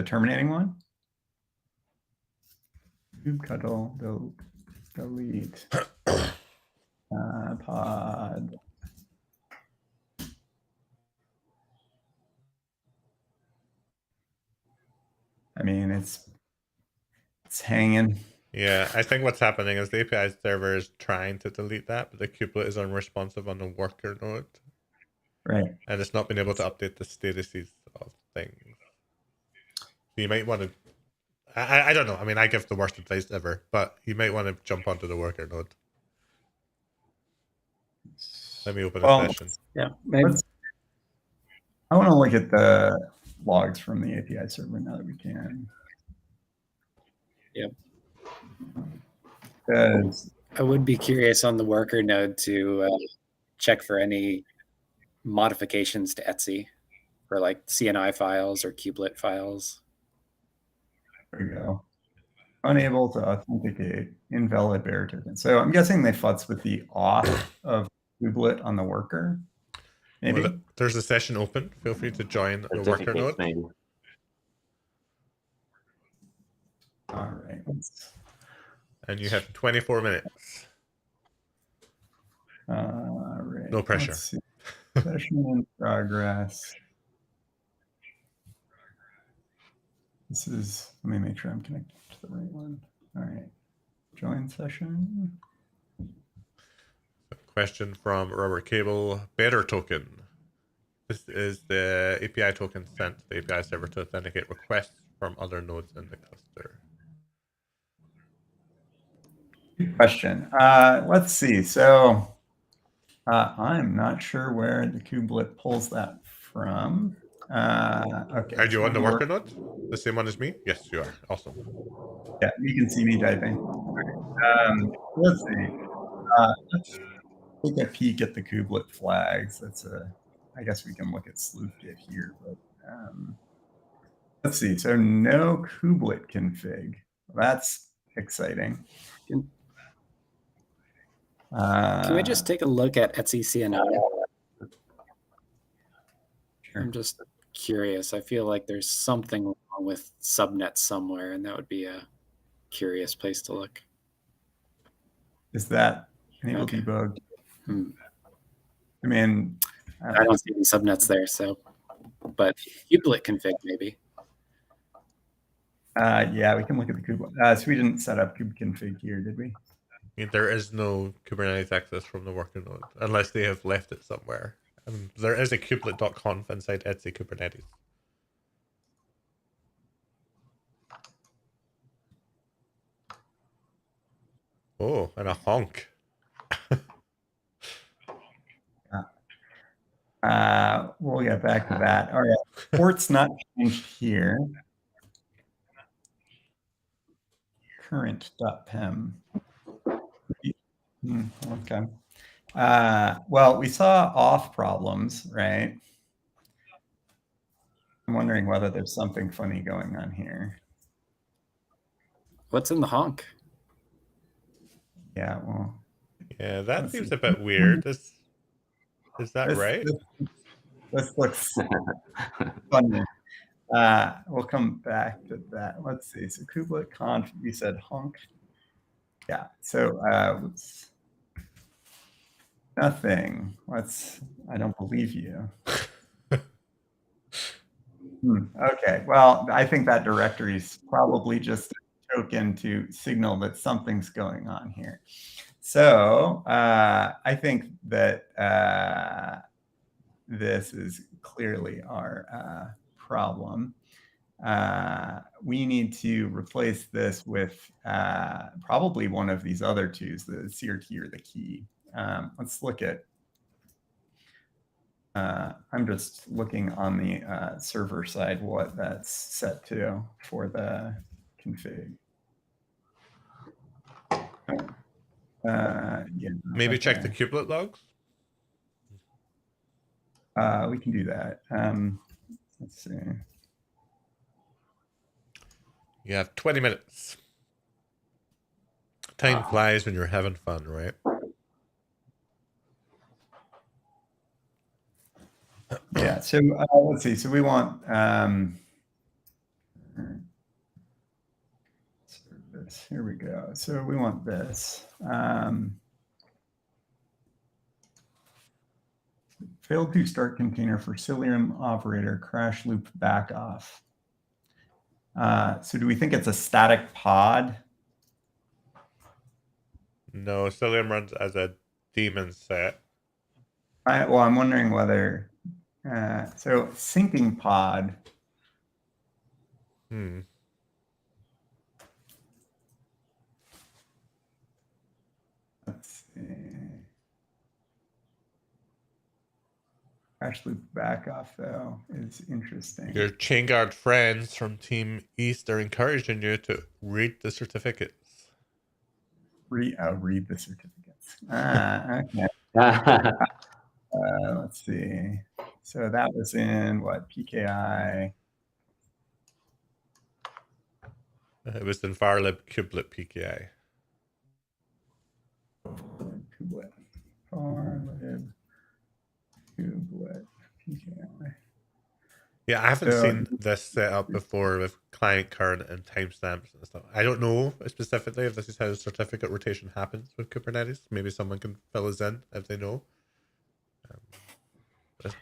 terminating one. Kubectl delete pod. I mean, it's hanging. Yeah, I think what's happening is the API server is trying to delete that, but the kubelet is unresponsive on the worker node. Right. And it's not been able to update the statuses of things. You might want to... I don't know. I mean, I give the worst advice ever, but you might want to jump onto the worker node. Let me open a session. Yeah, maybe. I want to look at the logs from the API server now that we can. Yep. I would be curious on the worker node to check for any modifications to Etsy for like CNI files or kubelet files. There we go. Unable to authenticate, invalid bearer token. So I'm guessing they futz with the auth of kubelet on the worker. Maybe. Well, there's a session open. Feel free to join the worker node. Maybe. All right. And you have 24 minutes. Right. No pressure. Session in progress. This is, let me make sure I'm connected to the right one. All right. Join session. Question from Robert Cable. Bearer token. This is the API token sent to the API server to authenticate requests from other nodes in the cluster. Good question. Let's see. So I'm not sure where the kubelet pulls that from. Okay. Are you on the worker node? The same one as me? Yes, you are. Awesome. Yeah, you can see me typing. Let's see. Let's take a peek at the kubelet flags. I guess we can look at sleuthgit here, but let's see. So no kubelet config. That's exciting. Can we just take a look at Etsy CNI? Sure. I'm just curious. I feel like there's something wrong with subnets somewhere, and that would be a curious place to look. Is that enable debug? I mean, I don't see any subnets there, so, but kubelet config maybe. Yeah, we can look at the kubelet. So we didn't set up kubeconfig here, did we? There is no Kubernetes access from the worker node unless they have left it somewhere. There is a kubelet.conf inside Etsy Kubernetes. Oh, and a honk. We'll get back to that. All right, port's not changed here. Current.pem. Okay. Well, we saw auth problems, right? I'm wondering whether there's something funny going on here. What's in the honk? Yeah, well. Yeah, that seems a bit weird. Is that right? This looks funny. We'll come back to that. Let's see. So kubelet conf, we said honk. Yeah. So nothing. I don't believe you. Okay. Well, I think that directory is probably just a token to signal that something's going on here. So I think that this is clearly our problem. We need to replace this with probably one of these other twos, the CRT or the key. Let's look at, I'm just looking on the server side what that's set to for the config. Yeah, Maybe check the kubelet logs. We can do that. Let's see. You have 20 minutes. Time flies when you're having fun, right? Yeah, so let's see. So we want service. Here we go. So we want this. Failed to start container for Cilium operator crash loop back off. So do we think it's a static pod? No, Cilium runs as a daemon set. Well, I'm wondering whether, so syncing pod. Let's see. Crash loop back off, though, is interesting. Your Chainguard friends from Team East are encouraging you to read the certificates. Read the certificates. Okay. Let's see. So that was in what, PKI? It was in Farlib kubelet PKI. Kubelet. Farlib kubelet PKI. Yeah, I haven't seen this set up before with client current and timestamps and stuff. I don't know specifically if this is how the certificate rotation happens with Kubernetes. Maybe someone can fill us in if they know.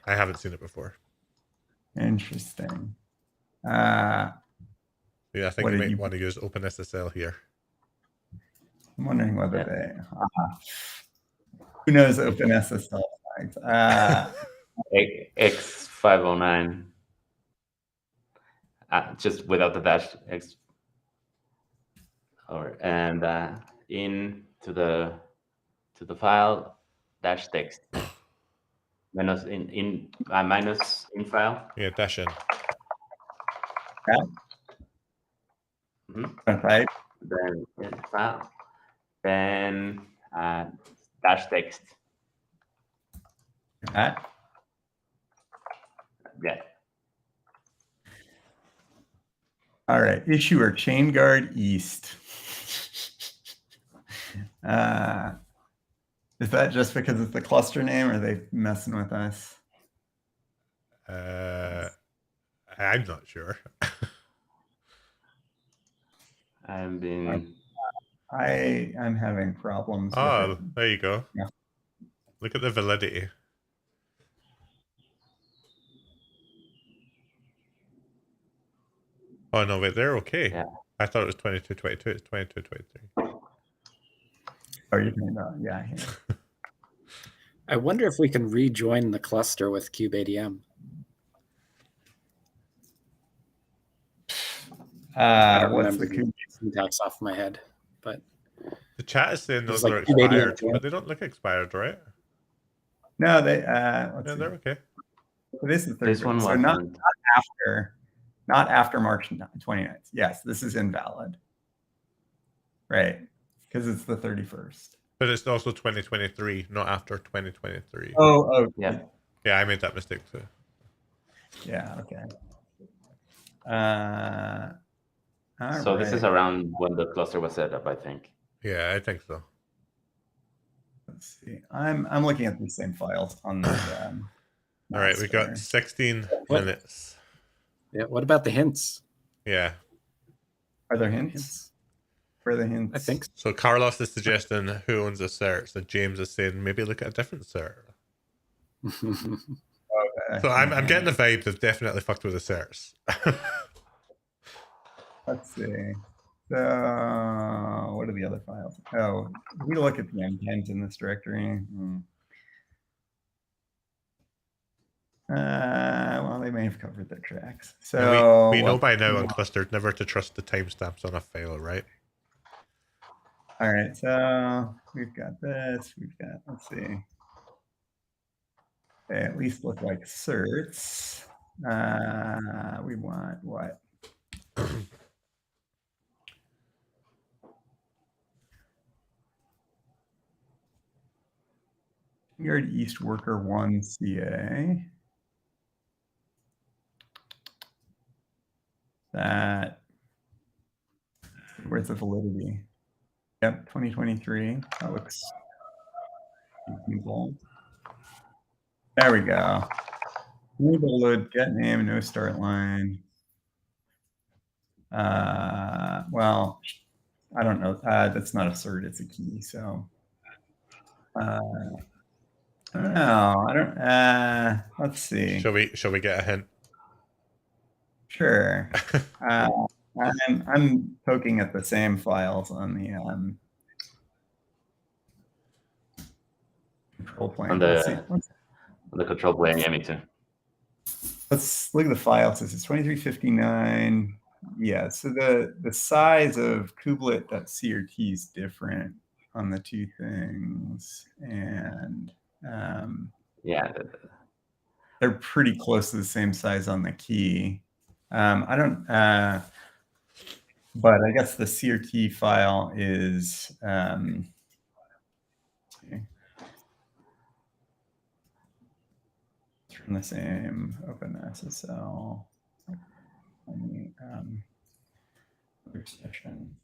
I haven't seen it before. Interesting. Yeah, I think you might want to use OpenSSL here. I'm wondering whether they... who knows OpenSSL flags? X509. Just without the dash X. And into the file dash text. Minus in file. Yeah, dash in. Okay. Then in file. Then dash text. Yeah. All right. Issuer Chainguard East. Is that just because it's the cluster name, or are they messing with us? I'm not sure. I'm having problems. Oh, there you go. Yeah. Look at the validity. Oh no, wait, they're okay. Yeah. I thought it was 2222. It's 2223. Oh, you can yeah. I wonder if we can rejoin the cluster with kubeadm. I don't remember the syntax off my head, but the chat is saying those like are expired, kubeadm. but they don't look expired, right? No, they. Yeah, they're okay. This is the This one so wasn't. not after March 29th. Yes, this is invalid. Right, because it's the 31st. But it's also 2023, not after 2023. Oh, Yeah. Yeah, I made that mistake too. Yeah, okay. So this is around when the cluster was set up, I think. Yeah, I think so. Let's see. I'm looking at the same files on the. All right, we got 16 minutes. Yeah. What about the hints? Yeah. Are there hints? Where are the hints? I think so. So Carlos is suggesting who owns a cert. So James is saying maybe look at a different cert. Okay. So I'm getting the vibe they've definitely fucked with the certs. Let's see. So what are the other files? Oh, we look at the intent in this directory. Well, they may have covered the tracks. So we know by now on Klustered never to trust the timestamps on a file, right? All right, so we've got this. We've got, let's see. They at least look like certs. We want what? Chainguard East Worker 1 CA. That, where's the validity? Yep, 2023. That looks simple. There we go. Enable load get name, no start line. Well, I don't know. That's not a cert, it's a key. So I don't know. I don't let's see. Shall we get a hint? Sure. I'm poking at the same files on the control plane. On the control plane, yeah, me too. Let's look at the files. This is 2359. Yeah, so the size of kubelet.crt is different on the two things, and yeah, they're pretty close to the same size on the key. I don't, but I guess the CRT file is from the same OpenSSL. Other session.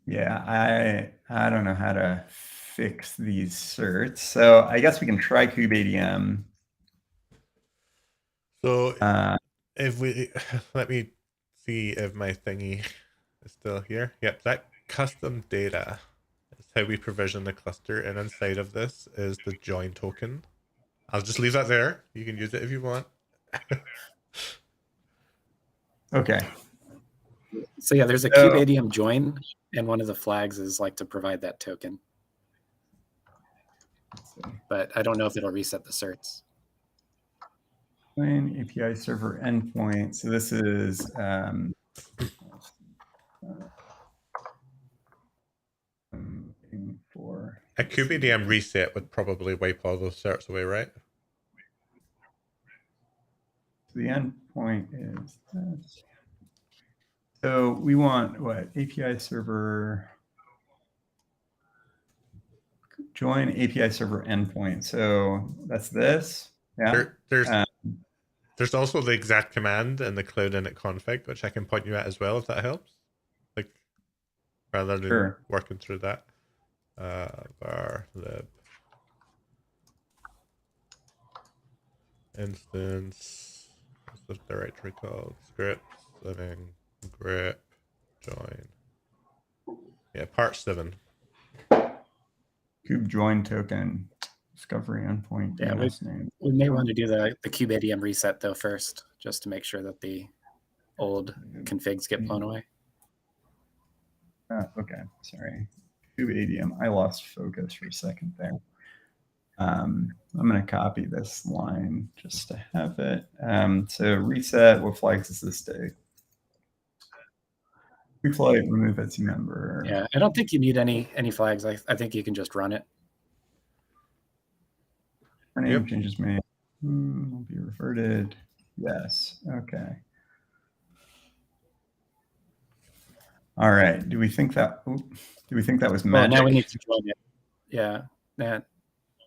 Yeah, I don't know how to fix these certs. So I guess we can try kubeadm. So if we let me see if my thingy is still here. Yep, that custom data is how we provision the cluster, and inside of this is the join token. I'll just leave that there. You can use it if you want. Okay. So yeah, there's a kubeadm join, and one of the flags is like to provide that token. But I don't know if it'll reset the certs. Join API server endpoint. So this is for a kubeadm reset would probably wipe all those certs away, right? So the endpoint is this. So we want what? API server join API server endpoint. So that's this. Yeah. There's also the exact command in the cloud init config, which I can point you at as well if that helps. Like rather than working through that. Var lib instance. What's the directory called? Scripts living grep join. Yeah, part 7. Kube join token discovery endpoint. Yeah, we may want to do the kubeadm reset though first, just to make sure that the old configs get blown away. Okay, sorry. kubeadm. I lost focus for a second there. I'm going to copy this line just to have it. So reset, what flags does this take? Reflight, remove Etsy member. Yeah, I don't think you need any flags. I think you can just run it. Name changes made. Will be reverted. Yes. Okay. All right. Do we think that was magic? Well, now we need to join it. Yeah.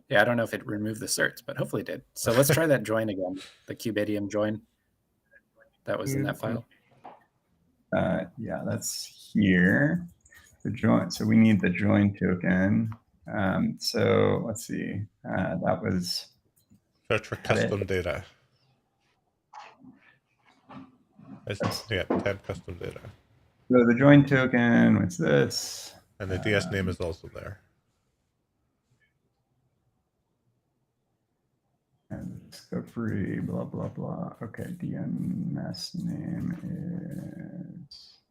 Yeah, I don't know if it removed the certs, but hopefully it did. So let's try that join again. The kubeadm join. That was in that file. Yeah, that's here. The join. So we need the join token. So let's see. That was search for custom data. Yeah, 10 custom data. So the join token, what's this? And the DS name is also there. And discovery, blah, blah, blah. Okay, DNS name is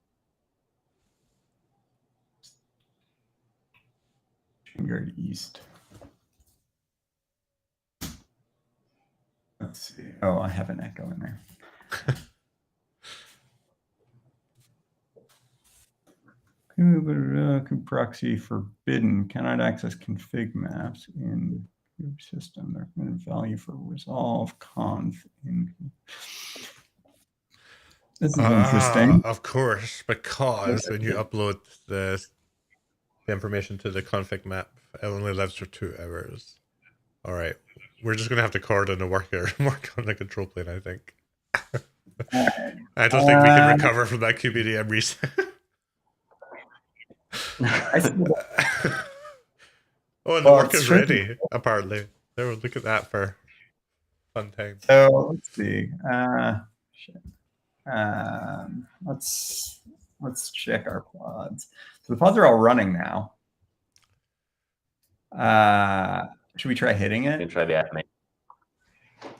Chainguard East. Let's see. Oh, I have an echo in there. Kubeproxy forbidden. Cannot access config maps in kube system. Recommended value for resolve conf in. This is interesting. Of course, because when you upload the information to the config map, it only lives for 2 hours. All right, we're just gonna have to coordinate a worker work on the control plane. I think. I don't think we can recover from that kubeadm reset. Oh, and the worker's ready, apparently. Look at that for fun time. So let's see. Let's check our pods. So the pods are all running now. Should we try hitting it? You can try the admin.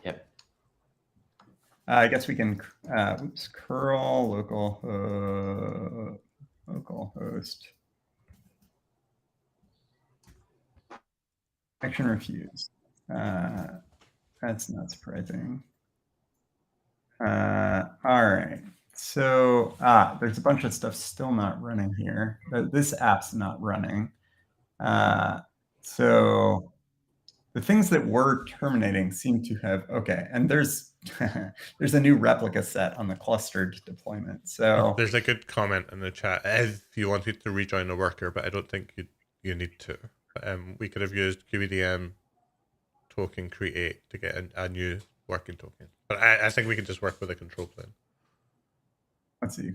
Yep. I guess we can. Curl local host. Action refused. That's not surprising. All right. So there's a bunch of stuff still not running here. This app's not running. So the things that were terminating seem to have, okay. And there's there's a new replica set on the clustered deployment. So there's a good comment in the chat if you wanted to rejoin a worker, but I don't think you need to. We could have used kubeadm token create to get a new working token. But I think we can just work with a control plane. Let's see.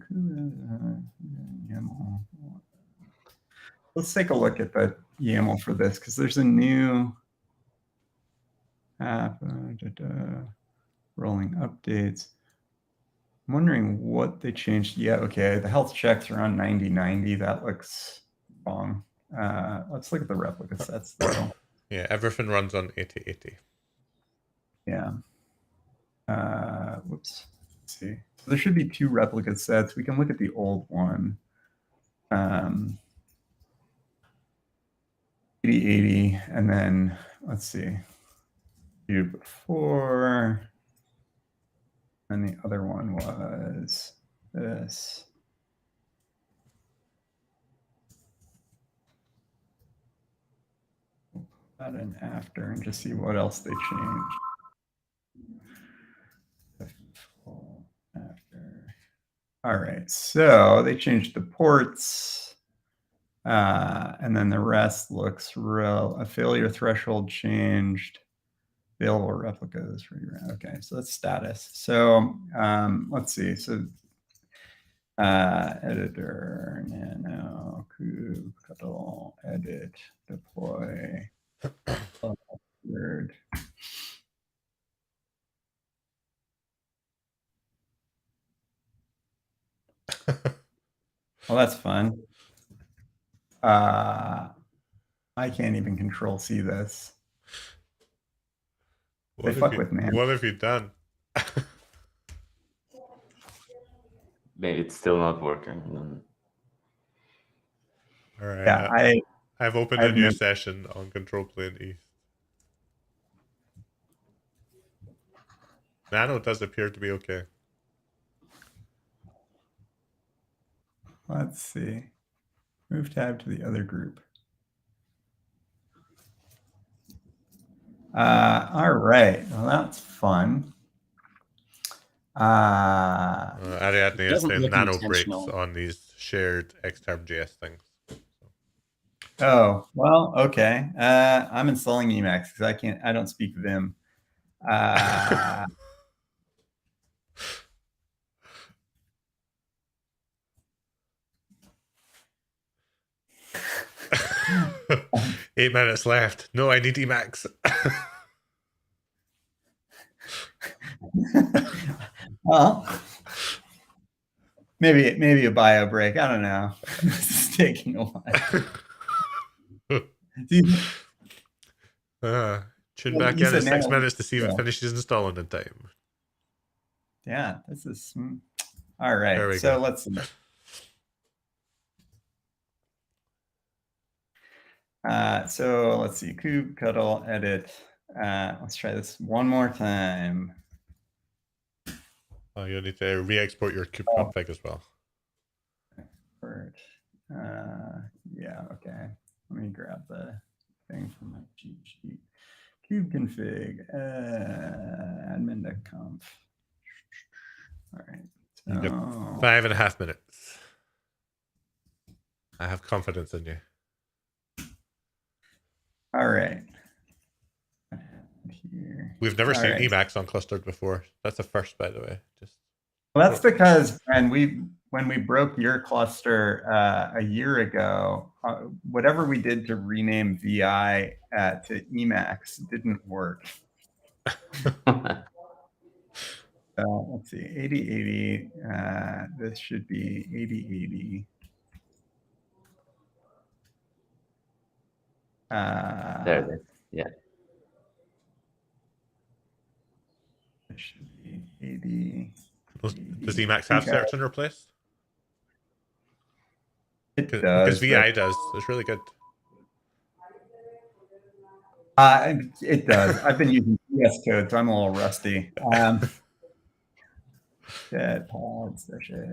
Let's take a look at the YAML for this because there's a new app, rolling updates. I'm wondering what they changed. Yeah, okay. The health checks are on 9090. That looks wrong. Let's look at the replica sets though. Yeah, everything runs on 8080. Yeah. Whoops. Let's see. So there should be 2 replica sets. We can look at the old one. 8080, and then let's see. Before, and the other one was this. That and after, and just see what else they changed. Before, after. All right, so they changed the ports, and then the rest looks real. A failure threshold changed. Available replicas. Okay, so that's status. So let's see. So editor, nano, kube, cuddle, edit, deploy. Word. Well, that's fun. I can't even control C this. They fuck with me. What have you done? maybe it's still not working. All right. Yeah, I've opened a new session on control plane east. Nano does appear to be okay. Let's see. Move tab to the other group. All right. Well, that's fun. Ariadne is doesn't saying look Nano breaks intentional. on these shared xterm.js things. Oh, well, okay. I'm installing Emacs because I don't speak Vim. Eight minutes left. No, I need Emacs. Well, maybe a bio break. I don't know. This is taking a while. Tune back in in 6 minutes to see if it Yeah. finishes installing in time. Yeah, this is all right. There we So go. let's see. So let's see. kubectl edit. Let's try this one more time. Oh, you'll need to re-export your kube config as well. Yeah, okay. Let me grab the thing from my cheat sheet. Kube config, admin.conf. All right. You got 5.5 minutes. I have confidence in you. All right. Here. We've never seen Emacs on Klustered before. That's a first, by the way. Well, that's because when we broke your cluster a year ago, whatever we did to rename VI to Emacs didn't work. Let's see, 8080. This should be 8080. There it is. Yeah. It should be 80. Does Emacs have search and replace? It does. Because VI does. It's really good. It does. I've been using VS Code, so I'm a little rusty. I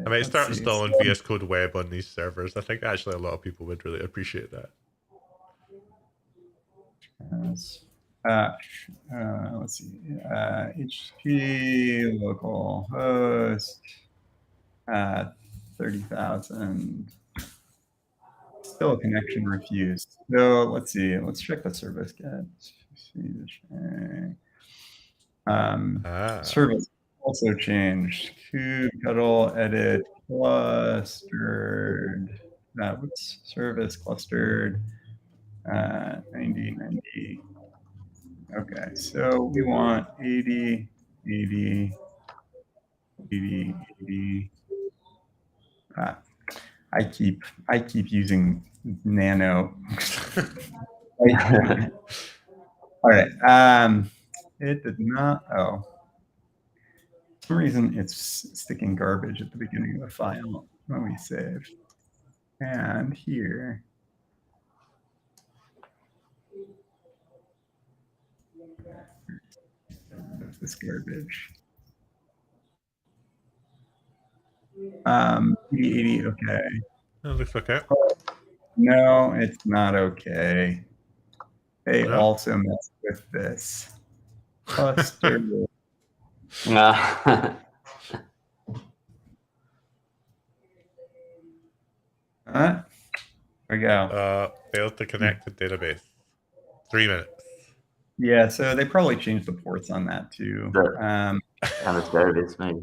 might start installing VS Code Web on these servers. I think actually a lot of people would really appreciate that. Let's see. HP localhost 30,000. Still a connection refused. So let's see. Let's check the service get. Service also changed. Kubectl edit clustered. What's service clustered? 90. Okay, so we want 80. I keep using Nano. All right. It did not. Oh, for some reason it's sticking garbage at the beginning of the file when we save. And here. This garbage. 80, okay. That looks okay. No, it's not okay. They also messed with this. Cluster. There we go. Failed to connect to database. 3 minutes. Yeah, so they probably changed the ports on that too. Kind of service, maybe.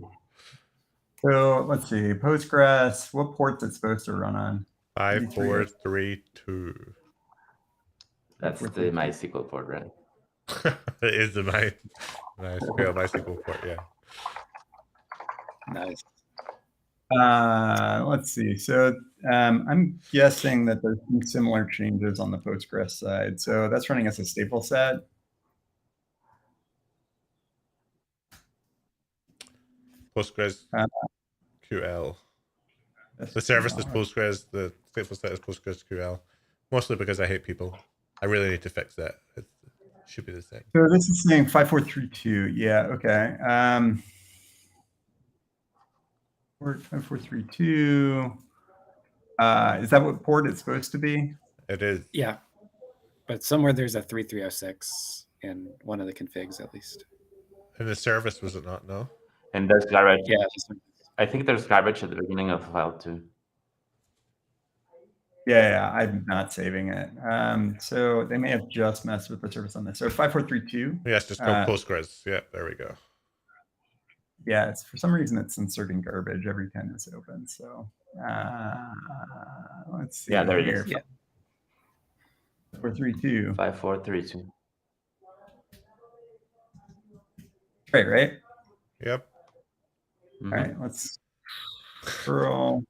So let's see, Postgres, what port's it supposed to run on? 5432. That's the MySQL port, right? It is the MySQL port, yeah. Nice. Let's see. So I'm guessing that there's some similar changes on the Postgres side. So that's running as a staple set. Postgres QL. The service is Postgres. The stateful set is PostgreSQL. Mostly because I hate people. I really need to fix that. It should be the same. So this is saying 5432. Yeah. Okay. Port 5432. Is that what port it's supposed to be? It is. Yeah, but somewhere there's a 3306 in one of the configs at least. And the service, was it not? No. And there's garbage. Yeah. I think there's garbage at the beginning of the file too. Yeah, I'm not saving it. So they may have just messed with the service on this. So 5432. Yes, just called Postgres. Yeah, there we go. Yeah, it's for some reason it's inserting garbage every time this opens. So let's see. Yeah, there it here. is. Yeah. 5432. 5432. Right? Yep. Mm-hmm. All right, let's curl.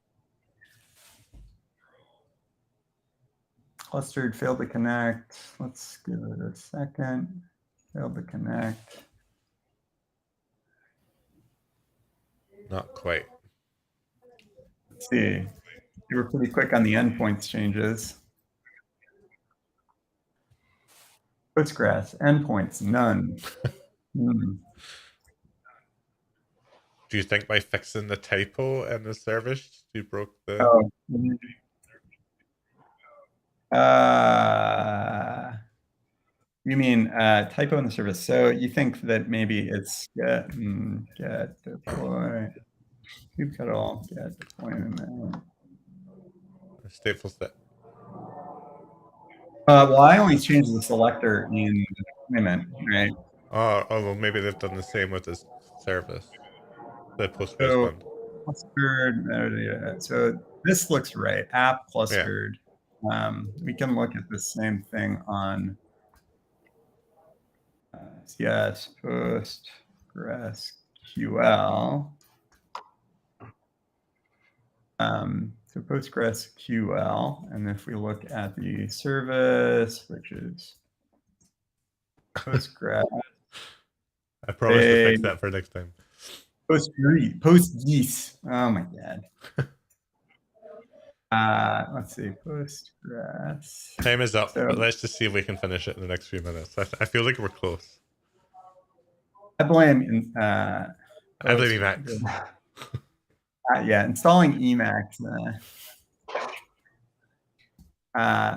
Clustered failed to connect. Let's give it a second. Failed to connect. Not quite. Let's see. You were pretty quick on the endpoints changes. Postgres, endpoints, none. Do you think by fixing the typo in the service, you broke the... Oh. You mean typo in the service. So you think that maybe it's get deploy. You've got all get deployment. Stateful set. Well, I only changed the selector in deployment, right? Oh, well, maybe they've done the same with this service. The Postgres one. Clustered, so this looks right. App clustered. Yeah. We can look at the same thing on yes, PostgreSQL. So PostgreSQL, and if we look at the service, which is Postgres. I promise to fix that for next time. Postgres. Oh my god. Let's see. Postgres. Time is up, but let's just see if we can finish it in the next few minutes. I feel like we're close. I blame. I blame Emacs. Yeah, installing Emacs.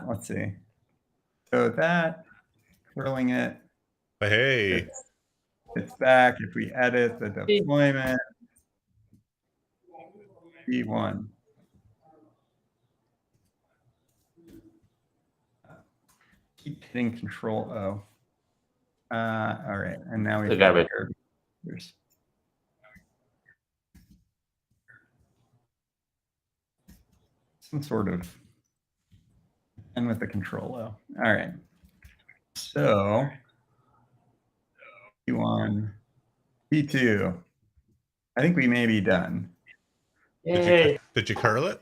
Let's see. So that curling it. But hey. It's back. If we edit the deployment, P1. Keep hitting Control O. All right, and now we got it. Some sort of, and with the Control O. All right. So P1, P2. I think we may be done. Did you curl it?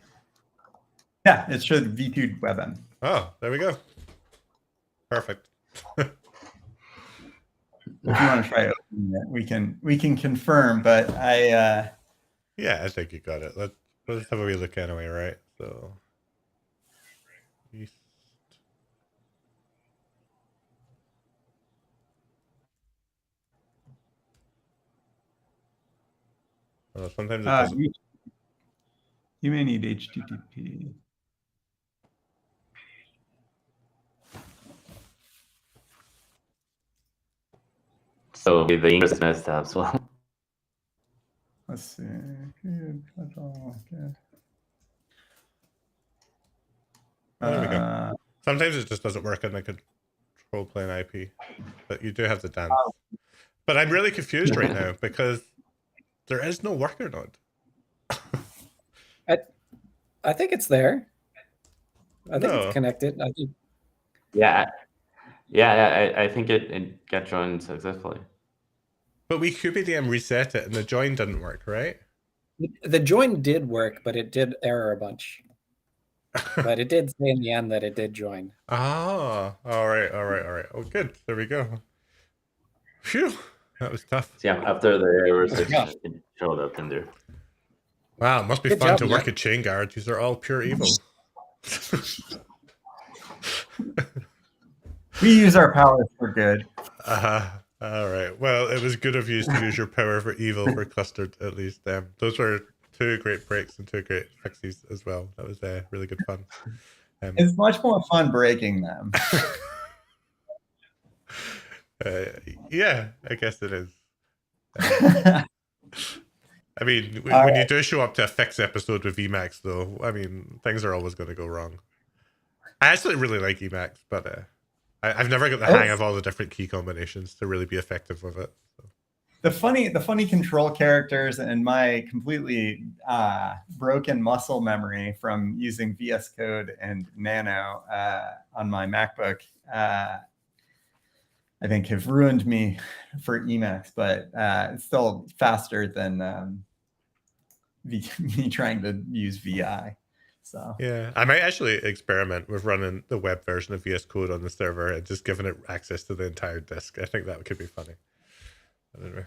Yeah, it should V2 WebM. Oh, there we go. Perfect. If you want to try opening it, we can confirm, but I yeah, I think you got it. Let's have a wee look anyway, right? So sometimes it doesn't. You may need HTTP. So the English is messed up as well. Let's see. Okay. There we go. Sometimes it just doesn't work in the control plane IP, but you do have the dance. But I'm really confused right now because there is no worker node. I think it's there. I think it's connected. I think. Yeah, I think it got joined successfully. But we kubedm reset it and the join didn't work, right? The join did work, but it did error a bunch. But it did say in the end that it did join. Ah, all right. Oh, good. There we go. Phew, that was tough. Yeah, after the errors, it showed up in there. Wow, it must be Good fun job, to Matt. work at Chainguard. These are all pure evil. We use our powers for good. All right. Well, it was good of you to use your power for evil for Clustered, at least. Those were 2 great breaks and 2 great fixes as well. That was really good fun. It's much more fun breaking them. Yeah, I guess it is. I mean, when right. you do show up to a fix episode with Emacs, though, I mean, things are always going to go wrong. I actually really like Emacs, but I've never got the hang of all the different key combinations to really be effective with it. So. The funny control characters and my completely broken muscle memory from using VS Code and Nano on my MacBook, I think have ruined me for Emacs, but it's still faster than me trying to use VI. So yeah, I might actually experiment with running the web version of VS Code on the server and just giving it access to the entire disk. I think that could be funny. Anyway.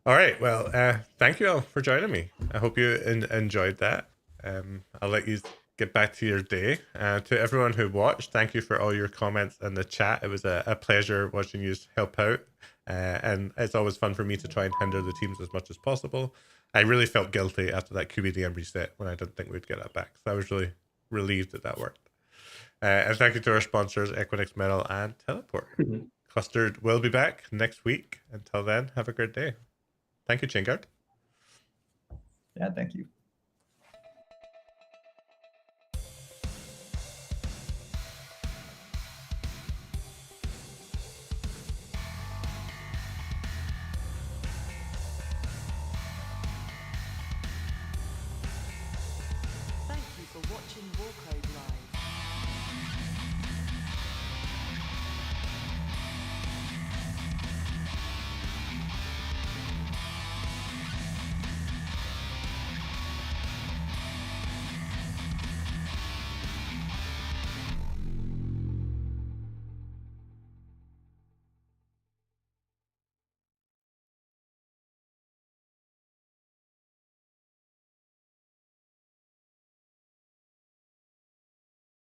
All right. Well, thank you all for joining me. I hope you enjoyed that. I'll let you get back to your day. To everyone who watched, thank you for all your comments in the chat. It was a pleasure watching you help out. And it's always fun for me to try and hinder the teams as much as possible. I really felt guilty after that QBDM reset when I didn't think we'd get that back. So I was really relieved that worked. And thank you to our sponsors, Equinix Metal and Teleport. Clustered will be back next week. Until then, have a great day. Thank you, Chainguard. yeah, thank you.